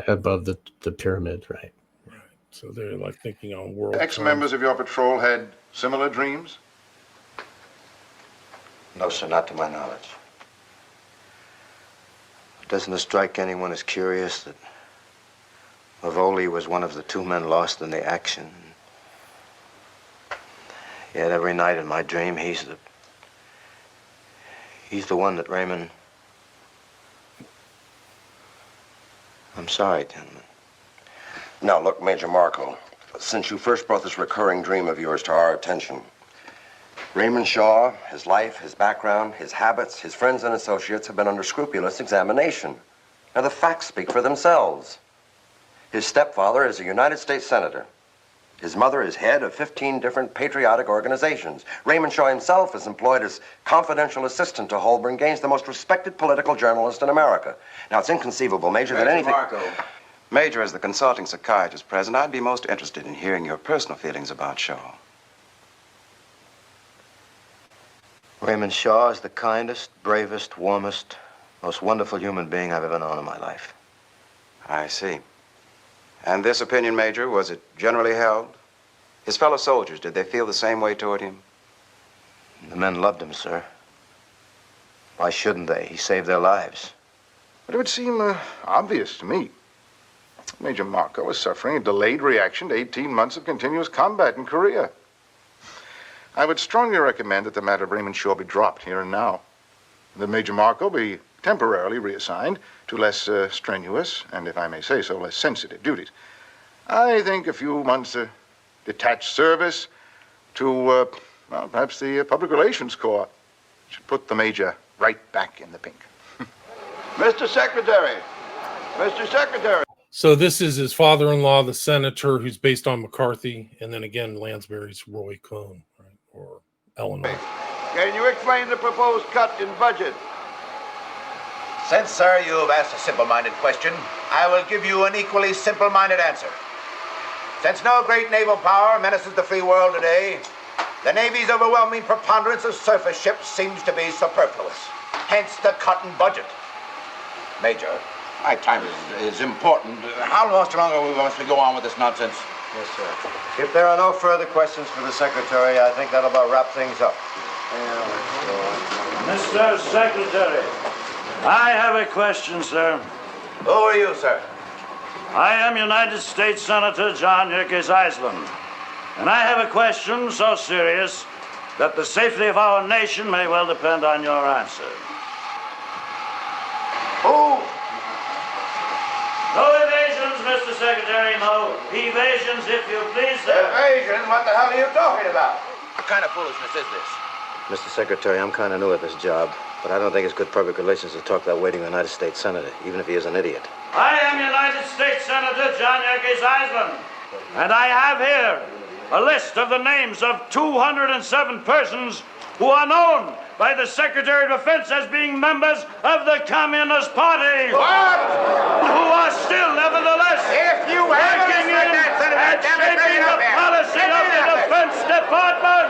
[SPEAKER 2] above the pyramid, right?
[SPEAKER 3] Right. So they're like thinking on world.
[SPEAKER 11] Ex-members of your patrol had similar dreams?
[SPEAKER 12] No, sir, not to my knowledge. Doesn't it strike anyone as curious that Lavoli was one of the two men lost in the action? Yet every night in my dream, he's the one that Raymond... I'm sorry, gentlemen.
[SPEAKER 13] Now, look, Major Marco, since you first brought this recurring dream of yours to our attention, Raymond Shaw, his life, his background, his habits, his friends and associates have been under scrupulous examination. Now, the facts speak for themselves. His stepfather is a United States Senator. His mother is head of 15 different patriotic organizations. Raymond Shaw himself is employed as confidential assistant to Holborn Gaines, the most respected political journalist in America. Now, it's inconceivable, Major, that anything...
[SPEAKER 14] Marco, Major, as the consulting psychiatrist present, I'd be most interested in hearing your personal feelings about Shaw.
[SPEAKER 12] Raymond Shaw is the kindest, bravest, warmest, most wonderful human being I've ever known in my life.
[SPEAKER 14] I see. And this opinion, Major, was it generally held? His fellow soldiers, did they feel the same way toward him?
[SPEAKER 12] The men loved him, sir. Why shouldn't they? He saved their lives.
[SPEAKER 11] But it would seem obvious to me. Major Marco was suffering a delayed reaction to 18 months of continuous combat in Korea. I would strongly recommend that the matter of Raymond Shaw be dropped here and now. That Major Marco be temporarily reassigned to less strenuous, and if I may say so, less sensitive duties. I think a few months detached service to, well, perhaps the Public Relations Corps should put the Major right back in the pink.
[SPEAKER 15] Mr. Secretary! Mr. Secretary!
[SPEAKER 3] So this is his father-in-law, the senator, who's based on McCarthy, and then again, Lansbury's Roy Cohn, right? Or Eleanor.
[SPEAKER 15] Can you explain the proposed cut in budget?
[SPEAKER 16] Since, sir, you have asked a simple-minded question, I will give you an equally simple-minded answer. Since no great naval power menaces the free world today, the Navy's overwhelming preponderance of surface ships seems to be superfluous. Hence the cut in budget. Major,
[SPEAKER 15] My time is important. How much longer are we going to go on with this nonsense?
[SPEAKER 12] Yes, sir. If there are no further questions for the Secretary, I think that'll about wrap things up.
[SPEAKER 17] Mr. Secretary, I have a question, sir.
[SPEAKER 16] Who are you, sir?
[SPEAKER 17] I am United States Senator John Yerkes Iceland, and I have a question so serious that the safety of our nation may well depend on your answer.
[SPEAKER 16] Who?
[SPEAKER 17] No evasions, Mr. Secretary, no evasions, if you please, sir.
[SPEAKER 16] Evasions? What the hell are you talking about? What kind of foolishness is this?
[SPEAKER 12] Mr. Secretary, I'm kind of new at this job, but I don't think it's good public relations to talk that way to a United States Senator, even if he is an idiot.
[SPEAKER 17] I am United States Senator John Yerkes Iceland, and I have here a list of the names of 207 persons who are known by the Secretary of Defense as being members of the Communist Party.
[SPEAKER 16] What?
[SPEAKER 17] Who are still, nevertheless,
[SPEAKER 16] if you working in
[SPEAKER 17] and shaping the policy of the Defense Department.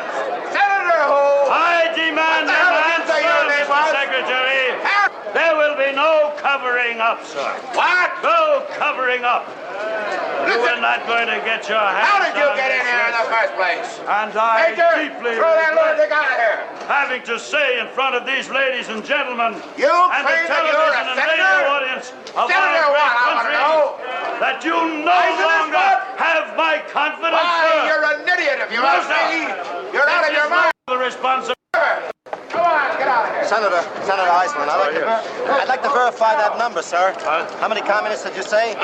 [SPEAKER 16] Senator who?
[SPEAKER 17] I demand an answer, Mr. Secretary. There will be no covering up, sir.
[SPEAKER 16] What?
[SPEAKER 17] No covering up. You were not going to get your hands
[SPEAKER 15] How did you
[SPEAKER 17] on
[SPEAKER 15] get in
[SPEAKER 17] this
[SPEAKER 15] here in the
[SPEAKER 17] list.
[SPEAKER 15] first place?
[SPEAKER 17] And I
[SPEAKER 15] Major,
[SPEAKER 17] deeply
[SPEAKER 15] throw that
[SPEAKER 17] regret
[SPEAKER 15] lunatic out of here.
[SPEAKER 17] having to say in front of these ladies and gentlemen
[SPEAKER 15] You
[SPEAKER 17] and the
[SPEAKER 15] claim that you're
[SPEAKER 17] television
[SPEAKER 15] a
[SPEAKER 17] and
[SPEAKER 15] senator?
[SPEAKER 17] radio audience of
[SPEAKER 15] Senator
[SPEAKER 17] our great
[SPEAKER 15] what, I wanna
[SPEAKER 17] country
[SPEAKER 15] know?
[SPEAKER 17] that you no
[SPEAKER 15] Why is this
[SPEAKER 17] longer
[SPEAKER 15] book?
[SPEAKER 17] have my confidence.
[SPEAKER 15] Why,
[SPEAKER 17] sir.
[SPEAKER 15] you're an idiot if you ask me. You're out of
[SPEAKER 17] This
[SPEAKER 15] your
[SPEAKER 17] is
[SPEAKER 15] mind.
[SPEAKER 17] The responsibility.
[SPEAKER 15] Come on, get out of here.
[SPEAKER 12] Senator Eisman, I'd like to verify that number, sir. How many communists did you say?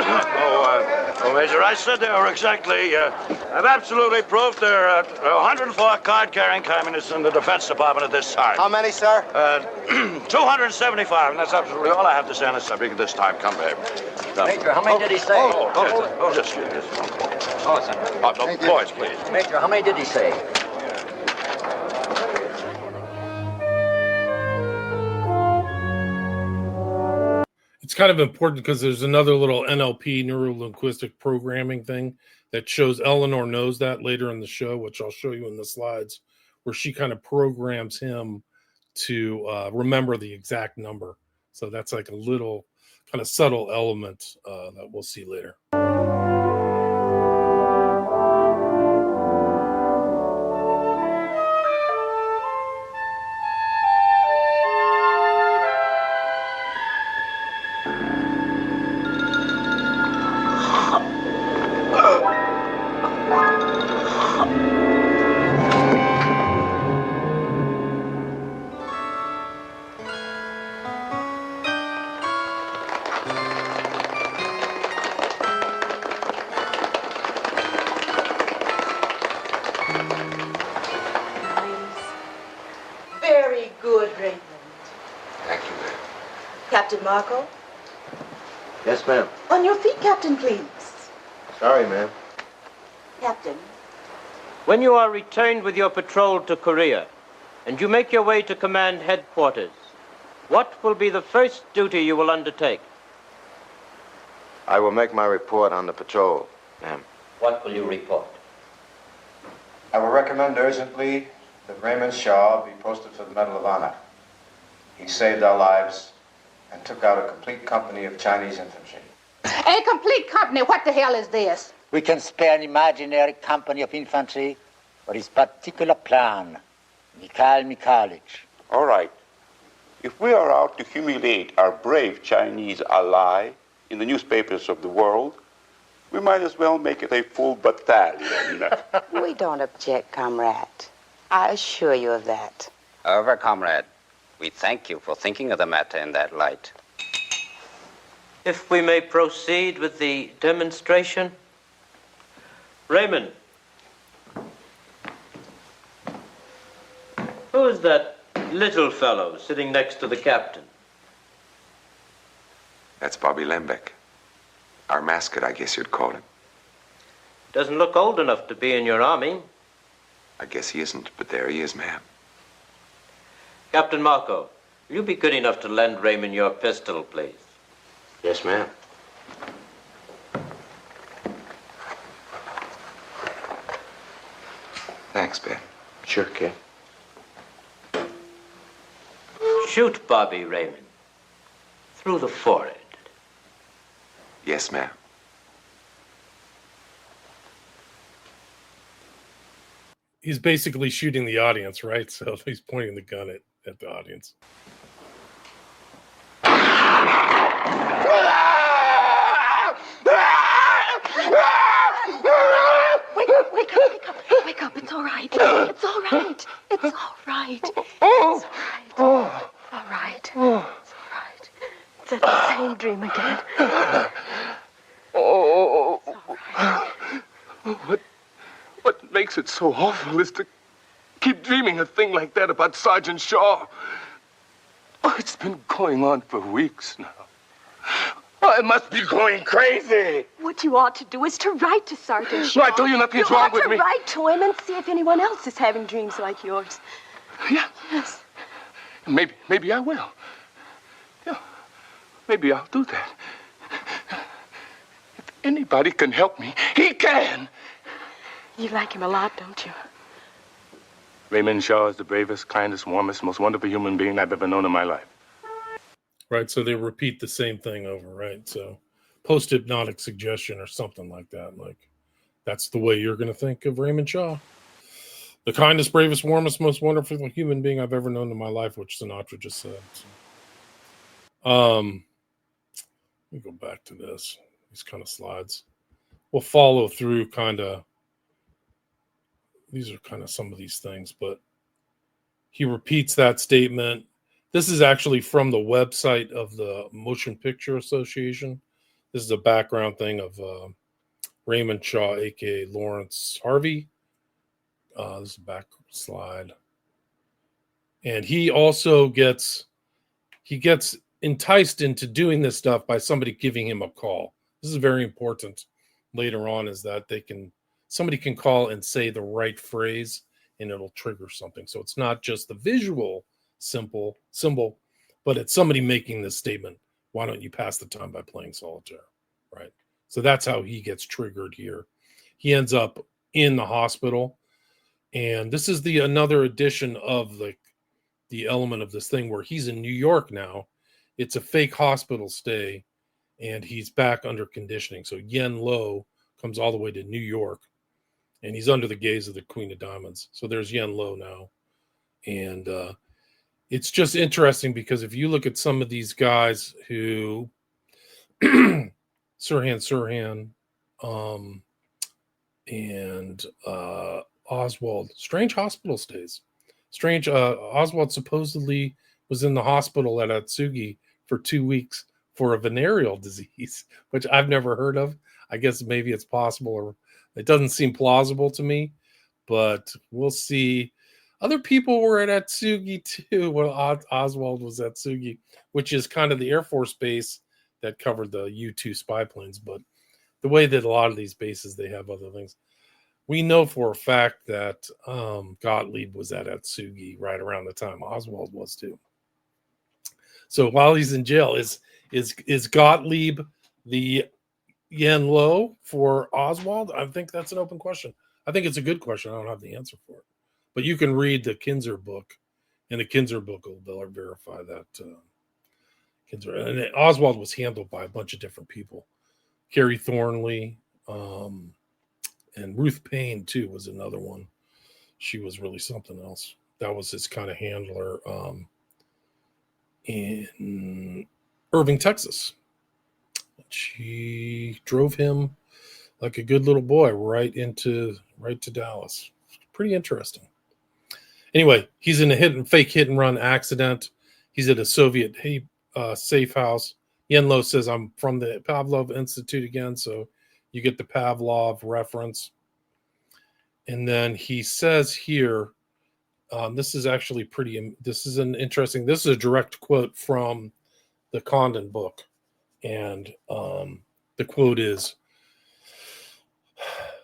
[SPEAKER 17] Major, I said there are exactly, I've absolutely proved there are 104 card-carrying communists in the Defense Department at this time.
[SPEAKER 12] How many, sir?
[SPEAKER 17] 275, and that's absolutely all I have to say on the subject at this time. Come, babe.
[SPEAKER 10] Major, how many did he say?
[SPEAKER 17] Just excuse this.
[SPEAKER 10] Oh, sir.
[SPEAKER 17] Boys, please.
[SPEAKER 10] Major, how many did he say?
[SPEAKER 3] It's kind of important because there's another little NLP, neuro-linguistic programming thing that shows Eleanor knows that later in the show, which I'll show you in the slides, where she kind of programs him to remember the exact number. So that's like a little kind of subtle element that we'll see later.
[SPEAKER 18] Very good, Raymond.
[SPEAKER 13] Thank you, ma'am.
[SPEAKER 18] Captain Marco?
[SPEAKER 12] Yes, ma'am.
[SPEAKER 18] On your feet, Captain, please.
[SPEAKER 12] Sorry, ma'am.
[SPEAKER 18] Captain.
[SPEAKER 7] When you are returned with your patrol to Korea, and you make your way to command headquarters, what will be the first duty you will undertake?
[SPEAKER 12] I will make my report on the patrol, ma'am.
[SPEAKER 7] What will you report?
[SPEAKER 14] I will recommend urgently that Raymond Shaw be posted for the Medal of Honor. He saved our lives and took out a complete company of Chinese infantry.
[SPEAKER 18] A complete company? What the hell is this?
[SPEAKER 5] We can spare an imaginary company of infantry for his particular plan, Mikhail Mikhailovich.
[SPEAKER 9] All right. If we are out to humiliate our brave Chinese ally in the newspapers of the world, we might as well make it a full battalion.
[SPEAKER 19] We don't object, comrade. I assure you of that.
[SPEAKER 20] However, comrade, we thank you for thinking of the matter in that light.
[SPEAKER 7] If we may proceed with the demonstration. Raymond. Who is that little fellow sitting next to the captain?
[SPEAKER 8] That's Bobby Lembeck. Our mascot, I guess you'd call him.
[SPEAKER 7] Doesn't look old enough to be in your army.
[SPEAKER 8] I guess he isn't, but there he is, ma'am.
[SPEAKER 7] Captain Marco, will you be good enough to lend Raymond your pistol, please?
[SPEAKER 12] Yes, ma'am.
[SPEAKER 8] Thanks, Ben.
[SPEAKER 12] Sure, kid.
[SPEAKER 7] Shoot Bobby, Raymond. Through the forehead.
[SPEAKER 8] Yes, ma'am.
[SPEAKER 3] He's basically shooting the audience, right? So he's pointing the gun at the audience.
[SPEAKER 18] Wake up. Wake up. It's all right. It's all right. It's all right. It's all right. All right. It's all right. It's that same dream again.
[SPEAKER 21] Oh,
[SPEAKER 18] It's all right.
[SPEAKER 21] what makes it so awful is to keep dreaming a thing like that about Sergeant Shaw. Oh, it's been going on for weeks now. I must be going crazy.
[SPEAKER 18] What you ought to do is to write to Sergeant Shaw.
[SPEAKER 21] No, I tell you nothing's wrong with me.
[SPEAKER 18] You ought to write to him and see if anyone else is having dreams like yours.
[SPEAKER 21] Yeah.
[SPEAKER 18] Yes.
[SPEAKER 21] Maybe I will. Yeah. Maybe I'll do that. If anybody can help me, he can.
[SPEAKER 18] You like him a lot, don't you?
[SPEAKER 21] Raymond Shaw is the bravest, kindest, warmest, most wonderful human being I've ever known in my life.
[SPEAKER 3] Right, so they repeat the same thing over, right? So post-hypnotic suggestion or something like that. Like, that's the way you're going to think of Raymond Shaw. The kindest, bravest, warmest, most wonderful human being I've ever known in my life, which Sinatra just said. So, let me go back to this. These kind of slides. We'll follow through kind of. These are kind of some of these things, but he repeats that statement. This is actually from the website of the Motion Picture Association. This is a background thing of Raymond Shaw, aka Lawrence Harvey. This is a back slide. And he also gets enticed into doing this stuff by somebody giving him a call. This is very important later on, is that somebody can call and say the right phrase and it'll trigger something. So it's not just the visual symbol, but it's somebody making this statement. Why don't you pass the time by playing solitaire? Right. So that's how he gets triggered here. He ends up in the hospital. And this is another edition of the element of this thing where he's in New York now. It's a fake hospital stay, and he's back under conditioning. So Yen Lo comes all the way to New York, and he's under the gaze of the Queen of Diamonds. So there's Yen Lo now. And it's just interesting because if you look at some of these guys who Sirhan, and Oswald, strange hospital stays. Oswald supposedly was in the hospital at Atsugi for 2 weeks for a venereal disease, which I've never heard of. I guess maybe it's possible, or it doesn't seem plausible to me, but we'll see. Other people were at Atsugi too. Well, Oswald was at Atsugi, which is kind of the Air Force base that covered the U-2 spy planes. But the way that a lot of these bases, they have other things. We know for a fact that Gottlieb was at Atsugi right around the time Oswald was too. So while he's in jail, is Gottlieb the Yen Lo for Oswald? I think that's an open question. I think it's a good question. I don't have the answer for it. But you can read the Kinzer book, and the Kinzer book will verify that. Kinzer and Oswald was handled by a bunch of different people. Carrie Thornley, and Ruth Payne too was another one. She was really something else. That was his kind of handler in Irving, Texas. She drove him like a good little boy right to Dallas. Pretty interesting. Anyway, he's in a fake hit and run accident. He's at a Soviet safe house. Yen Lo says, I'm from the Pavlov Institute again, so you get the Pavlov reference. And then he says here, this is actually this is a direct quote from the Condon book. And the quote is,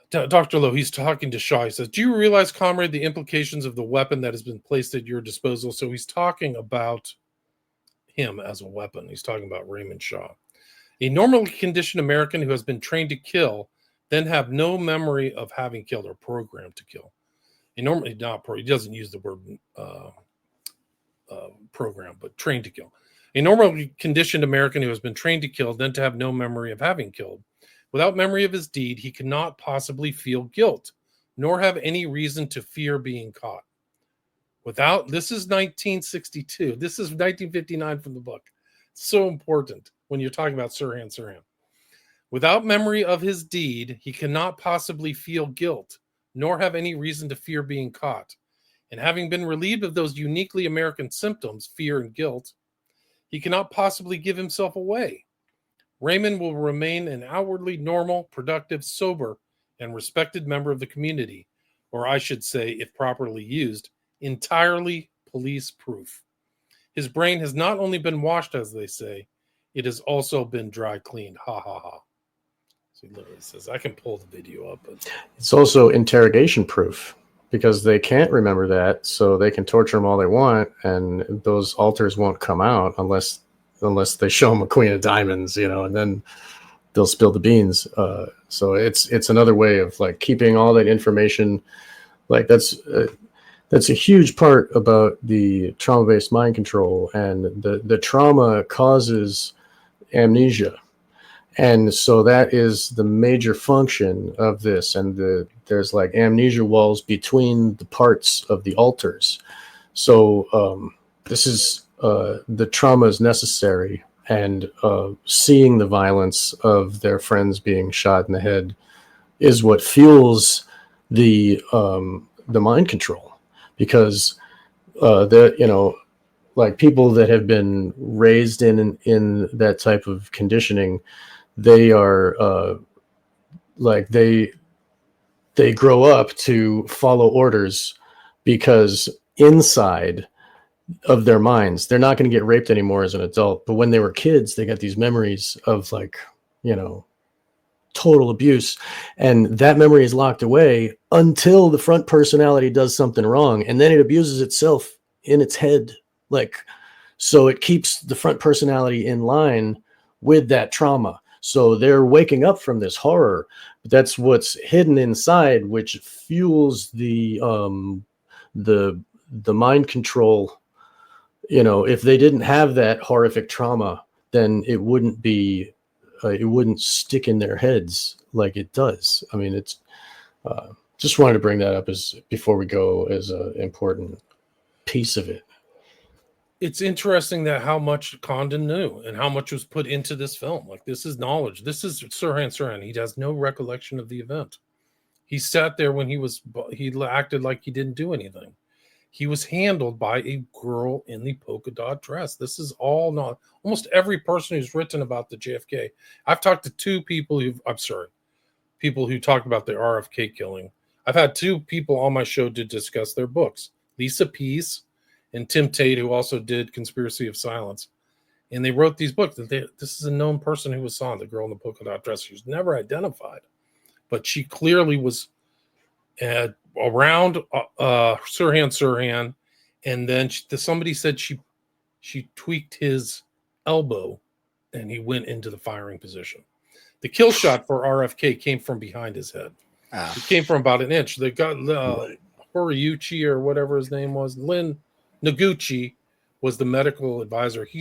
[SPEAKER 3] Dr. Lowe, he's talking to Shaw. He says, do you realize, comrade, the implications of the weapon that has been placed at your disposal? So he's talking about him as a weapon. He's talking about Raymond Shaw. A normally conditioned American who has been trained to kill, then have no memory of having killed or programmed to kill. He doesn't use the word program, but trained to kill. A normally conditioned American who has been trained to kill, then to have no memory of having killed. Without memory of his deed, he cannot possibly feel guilt, nor have any reason to fear being caught. This is 1962. This is 1959 from the book. So important when you're talking about Sirhan. Without memory of his deed, he cannot possibly feel guilt, nor have any reason to fear being caught. And having been relieved of those uniquely American symptoms, fear and guilt, he cannot possibly give himself away. Raymond will remain an outwardly normal, productive, sober, and respected member of the community, or I should say, if properly used, entirely police-proof. His brain has not only been washed, as they say, it has also been dry cleaned. Ha ha ha. So he literally says, I can pull the video up. But
[SPEAKER 2] it's also interrogation proof because they can't remember that, so they can torture him all they want, and those alters won't come out unless they show him a Queen of Diamonds, and then they'll spill the beans. So it's another way of like keeping all that information. Like that's a huge part about the trauma-based mind control, and the trauma causes amnesia. And so that is the major function of this. And there's like amnesia walls between the parts of the alters. So this is the trauma is necessary, and seeing the violence of their friends being shot in the head is what fuels the mind control, because like people that have been raised in that type of conditioning, they are like they grow up to follow orders, because inside of their minds they're not going to get raped anymore as an adult, but when they were kids they got these memories of like total abuse, and that memory is locked away until the front personality does something wrong, and then it abuses itself in its head, like, so it keeps the front personality in line with that trauma. So they're waking up from this horror, but that's what's hidden inside, which fuels the mind control. If they didn't have that horrific trauma, then it wouldn't stick in their heads like it does. I mean, it's just wanted to bring that up as before we go, as an important piece of it.
[SPEAKER 3] It's interesting that how much Condon knew and how much was put into this film. Like, this is knowledge. This is Sirhan. He has no recollection of the event. He sat there when he acted like he didn't do anything. He was handled by a girl in the polka dot dress. This is all not almost every person who's written about the JFK. I've talked to two people people who talked about the RFK killing. I've had two people on my show to discuss their books, Lisa Pease and Tim Tate, who also did Conspiracy of Silence. And they wrote these books. This is a known person who was saw, the girl in the polka dot dress. She was never identified, but she clearly was around Sirhan, and then somebody said she tweaked his elbow, and he went into the firing position. The kill shot for RFK came from behind his head. It came from about an inch. They got Horiuchi, or whatever his name was, Lynn Noguchi, was the medical advisor. He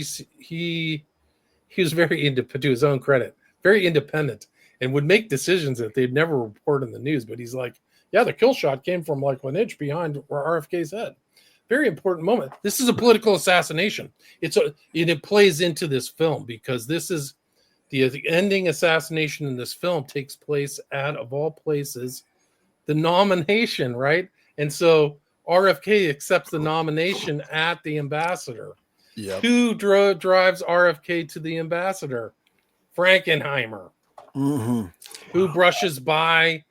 [SPEAKER 3] was very independent, to his own credit, very independent, and would make decisions that they'd never report in the news. But he's like, yeah, the kill shot came from like an inch behind where RFK's head. Very important moment. This is a political assassination. It plays into this film, because this is the ending assassination in this film takes place at, of all places, the nomination, right? And so RFK accepts the nomination at the Ambassador.
[SPEAKER 1] Yep.
[SPEAKER 3] Who drives RFK to the Ambassador? Frankenheimer.
[SPEAKER 1] Mm-hmm.
[SPEAKER 3] Who brushes by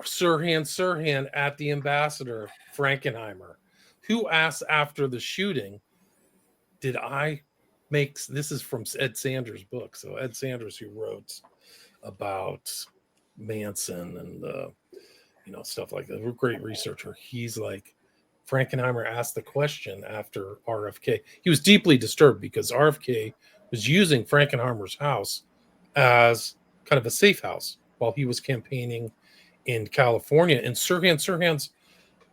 [SPEAKER 3] Sirhan at the Ambassador? Frankenheimer. Who asks after the shooting, this is from Ed Sanders' book. So Ed Sanders, who wrote about Manson and stuff like that. We're a great researcher. He's like, Frankenheimer asked the question after RFK. He was deeply disturbed because RFK was using Frankenheimer's house as kind of a safe house while he was campaigning in California. And Sirhan's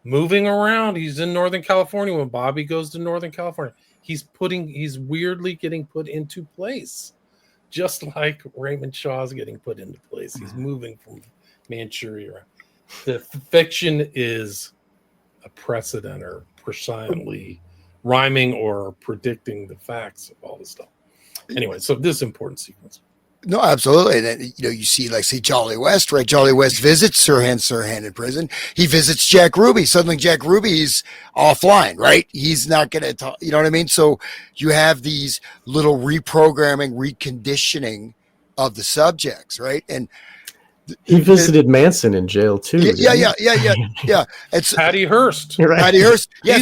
[SPEAKER 3] moving around. He's in Northern California. When Bobby goes to Northern California, he's weirdly getting put into place, just like Raymond Shaw's getting put into place. He's moving from Manchurian. The fiction is a precedent, or precisely rhyming or predicting the facts of all this stuff. Anyway, so this important sequence.
[SPEAKER 1] No, absolutely. And then, you see, like, say Jolly West, right? Jolly West visits Sirhan in prison. He visits Jack Ruby. Suddenly Jack Ruby's offline, right? He's not going to talk, you know what I mean? So you have these little reprogramming, reconditioning of the subjects, right? And
[SPEAKER 2] he visited Manson in jail too.
[SPEAKER 1] Yeah. It's
[SPEAKER 3] Patty Hearst.
[SPEAKER 2] Right.
[SPEAKER 1] Patty Hearst. Yeah.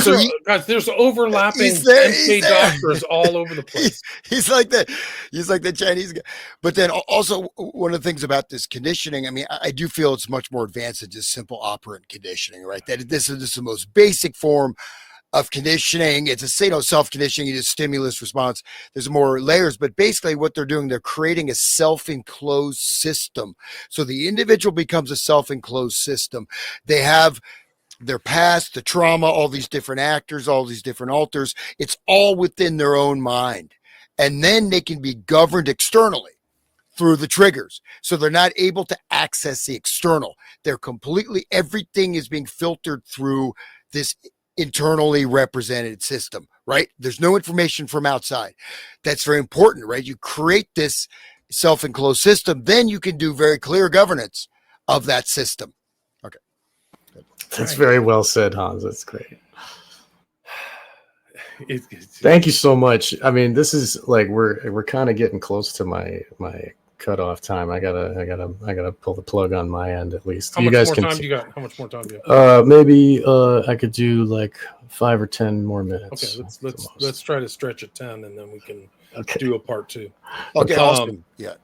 [SPEAKER 3] Guys, there's overlapping MK doctors all over the place.
[SPEAKER 1] He's like the Chinese guy. But then also, one of the things about this conditioning, I mean, I do feel it's much more advanced than just simple operant conditioning, right? That this is the most basic form of conditioning. It's a self-conditioning, it's stimulus response. There's more layers, but basically what they're doing, they're creating a self-enclosed system. So the individual becomes a self-enclosed system. They have their past, the trauma, all these different actors, all these different alters. It's all within their own mind. And then they can be governed externally. through the triggers. So they're not able to access the external. They're completely, everything is being filtered through this internally represented system, right? There's no information from outside. That's very important, right? You create this self-enclosed system, then you can do very clear governance of that system. Okay.
[SPEAKER 2] That's very well said, Hans. That's great. Thank you so much. I mean, this is like we're kind of getting close to my cutoff time. I gotta pull the plug on my end at least.
[SPEAKER 3] How
[SPEAKER 2] You
[SPEAKER 3] much
[SPEAKER 2] guys
[SPEAKER 3] more
[SPEAKER 2] can
[SPEAKER 3] time do you got? How much more time do you have?
[SPEAKER 2] Maybe I could do like 5 or 10 more minutes.
[SPEAKER 3] Okay, let's try to stretch at 10, and then we can
[SPEAKER 2] Okay.
[SPEAKER 3] do a part 2.
[SPEAKER 1] Okay, awesome. Yeah.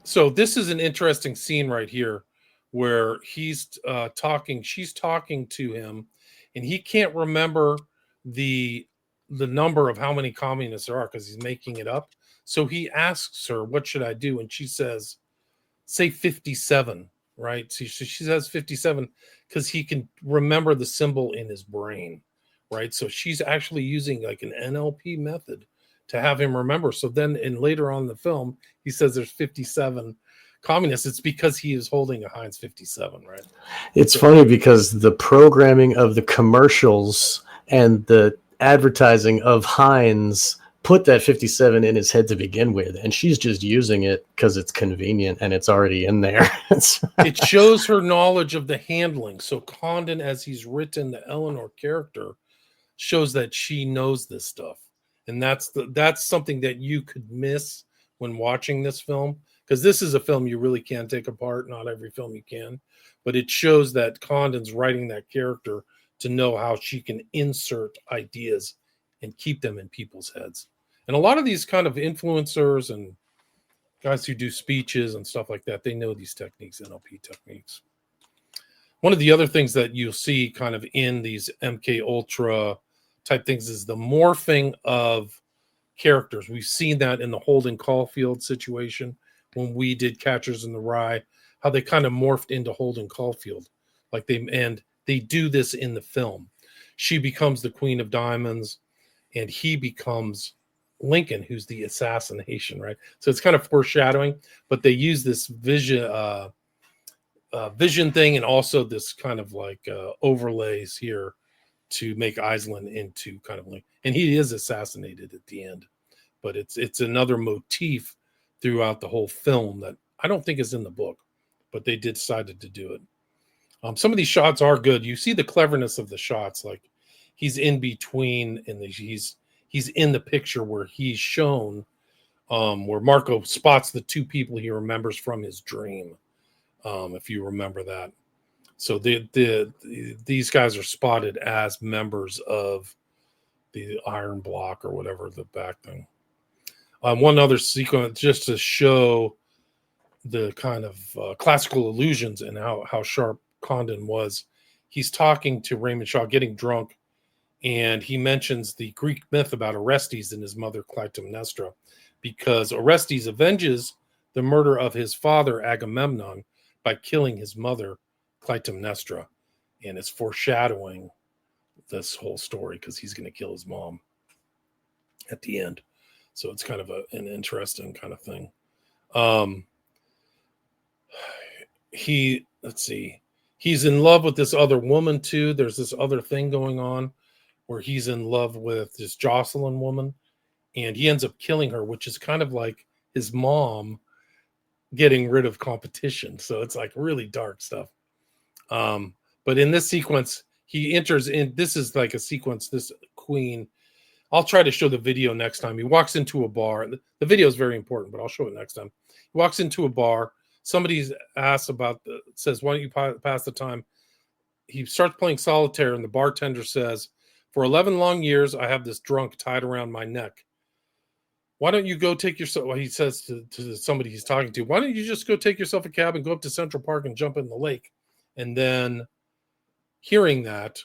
[SPEAKER 3] So this is an interesting scene right here where he's talking, she's talking to him, and he can't remember the number of how many communists there are because he's making it up. So he asks her, what should I do? And she says, say 57, right? So she says 57 because he can remember the symbol in his brain, right? So she's actually using like an NLP method to have him remember. So then later on in the film, he says there's 57 communists. It's because he is holding a Heinz 57, right?
[SPEAKER 2] It's funny because the programming of the commercials and the advertising of Heinz put that 57 in his head to begin with, and she's just using it because it's convenient and it's already in there.
[SPEAKER 3] It shows her knowledge of the handling. So Condon, as he's written the Eleanor character, shows that she knows this stuff. And that's something that you could miss when watching this film, because this is a film you really can take apart. Not every film you can, but it shows that Condon's writing that character to know how she can insert ideas and keep them in people's heads. And a lot of these kind of influencers and guys who do speeches and stuff like that, they know these techniques, NLP techniques. One of the other things that you'll see kind of in these MK Ultra type things is the morphing of characters. We've seen that in the Holden Caulfield situation when we did Catchers in the Rye, how they kind of morphed into Holden Caulfield. Like they do this in the film. She becomes the Queen of Diamonds and he becomes Lincoln, who's the assassination, right? So it's kind of foreshadowing, but they use this vision thing and also this kind of like overlays here to make Iceland into kind of like, and he is assassinated at the end, but it's another motif throughout the whole film that I don't think is in the book, but they decided to do it. Some of these shots are good. You see the cleverness of the shots, like he's in between and he's in the picture where he's shown where Marco spots the two people he remembers from his dream. If you remember that. So these guys are spotted as members of the Iron Block or whatever, the back thing. One other sequence just to show the kind of classical illusions and how sharp Condon was. He's talking to Raymond Shaw, getting drunk, and he mentions the Greek myth about Orestes and his mother Clytemnestra, because Orestes avenges the murder of his father Agamemnon by killing his mother Clytemnestra, and it's foreshadowing this whole story because he's going to kill his mom at the end. So it's kind of an interesting kind of thing. He's in love with this other woman too. There's this other thing going on where he's in love with this Jocelyn woman, and he ends up killing her, which is kind of like his mom getting rid of competition. So it's like really dark stuff. But in this sequence, he enters in, this is like a sequence, this queen, I'll try to show the video next time. He walks into a bar. The video is very important, but I'll show it next time. He walks into a bar. Somebody asks says, why don't you pass the time? He starts playing solitaire, and the bartender says, for 11 long years, I have this drunk tied around my neck. Why don't you go take yourself, well, he says to somebody he's talking to, why don't you just go take yourself a cab and go up to Central Park and jump in the lake? And then hearing that,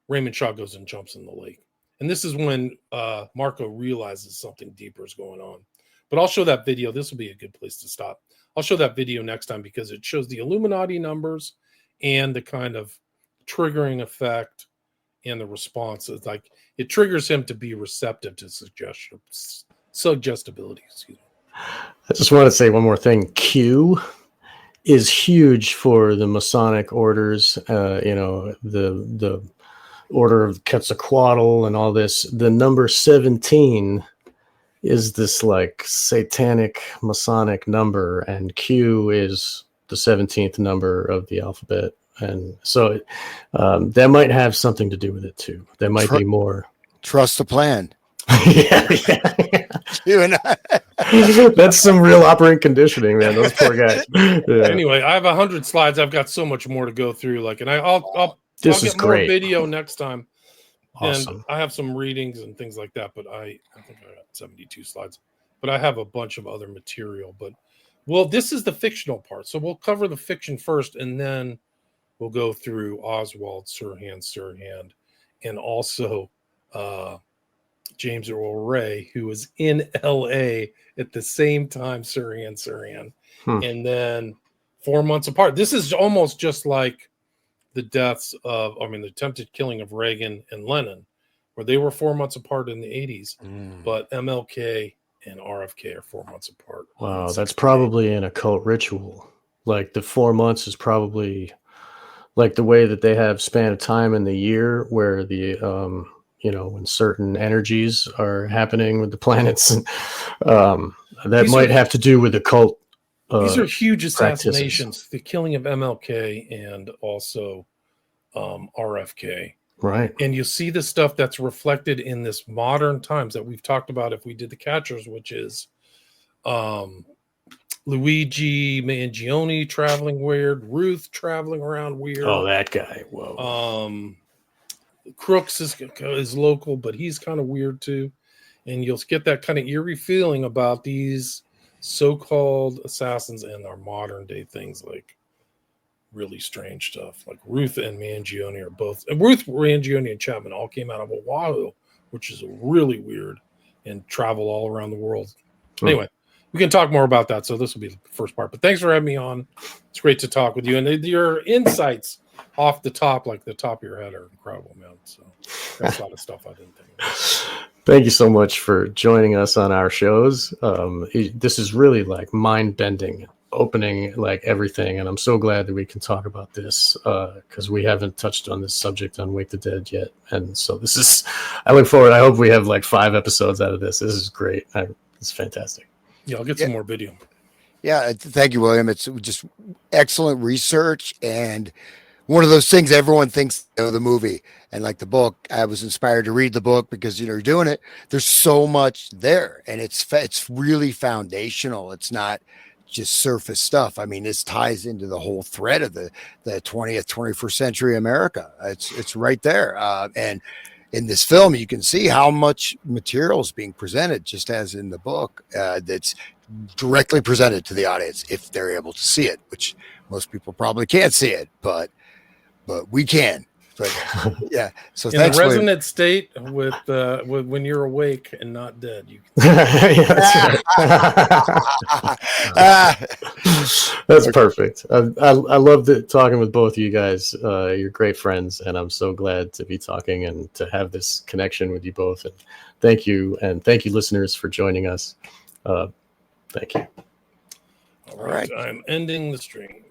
[SPEAKER 3] Raymond Shaw goes and jumps in the lake. And this is when Marco realizes something deeper is going on. But I'll show that video. This will be a good place to stop. I'll show that video next time because it shows the Illuminati numbers and the kind of triggering effect and the response. It's like it triggers him to be receptive to suggestibility. Excuse me.
[SPEAKER 2] I just want to say one more thing. Q is huge for the Masonic orders. The Order of Quetzalcoatl and all this. The number 17 is this like satanic Masonic number, and Q is the 17th number of the alphabet. And so that might have something to do with it too. There might be more.
[SPEAKER 1] Trust the plan.
[SPEAKER 2] yeah.
[SPEAKER 1] You and I.
[SPEAKER 2] That's some real operant conditioning, man. Those poor guys. Yeah.
[SPEAKER 3] Anyway, I have 100 slides. I've got so much more to go through. Like, and I'll get more
[SPEAKER 2] great.
[SPEAKER 3] video next time.
[SPEAKER 2] Awesome.
[SPEAKER 3] And I have some readings and things like that. But I think I got 72 slides. But I have a bunch of other material. But this is the fictional part. So we'll cover the fiction first, and then we'll go through Oswald Sirhan, and also James Earl Ray, who was in L.A. at the same time Sirhan. And then 4 months apart. This is almost just like the the attempted killing of Reagan and Lenin, where they were 4 months apart in the 80s, but MLK and RFK are 4 months apart.
[SPEAKER 2] Wow, that's probably an occult ritual. Like the 4 months is probably like the way that they have span of time in the year where the when certain energies are happening with the planets, and that might have to do with occult.
[SPEAKER 3] These are huge
[SPEAKER 2] practices.
[SPEAKER 3] assassinations. The killing of MLK and also RFK.
[SPEAKER 2] Right.
[SPEAKER 3] And you see the stuff that's reflected in this modern times that we've talked about if we did the Catchers, which is Luigi Mangione traveling weird, Ruth traveling around weird.
[SPEAKER 2] Oh, that guy. Whoa.
[SPEAKER 3] Crooks is local, but he's kind of weird too. And you'll get that kind of eerie feeling about these so-called assassins and our modern day things, like really strange stuff. Like Ruth and Mangione are both, and Ruth, Mangione, and Chapman all came out of Oahu, which is really weird, and travel all around the world. Anyway, we can talk more about that. So this will be the first part. But thanks for having me on. It's great to talk with you. And your insights off the top, like the top of your head, are incredible, man. So that's a lot of stuff I didn't think about.
[SPEAKER 2] Thank you so much for joining us on our shows. This is really like mind-bending, opening like everything. And I'm so glad that we can talk about this because we haven't touched on this subject on Wake the Dead yet. And so I look forward. I hope we have like 5 episodes out of this. This is great. It's fantastic.
[SPEAKER 3] Yeah, I'll get some more video.
[SPEAKER 1] Yeah, thank you, William. It's just excellent research, and one of those things everyone thinks the movie, and like the book, I was inspired to read the book because you're doing it. There's so much there, and it's really foundational. It's not just surface stuff. I mean, this ties into the whole thread of the 20th, 21st century America. It's right there, and in this film, you can see how much material is being presented, just as in the book, that's directly presented to the audience if they're able to see it, which most people probably can't see it, but we can. But yeah, so
[SPEAKER 3] in
[SPEAKER 1] thanks.
[SPEAKER 3] The Resonant State with when you're awake and not dead. You
[SPEAKER 2] That's perfect. I love talking with both of you guys. You're great friends, and I'm so glad to be talking and to have this connection with you both. And thank you, listeners, for joining us. Thank you.
[SPEAKER 3] All right. I'm ending the stream.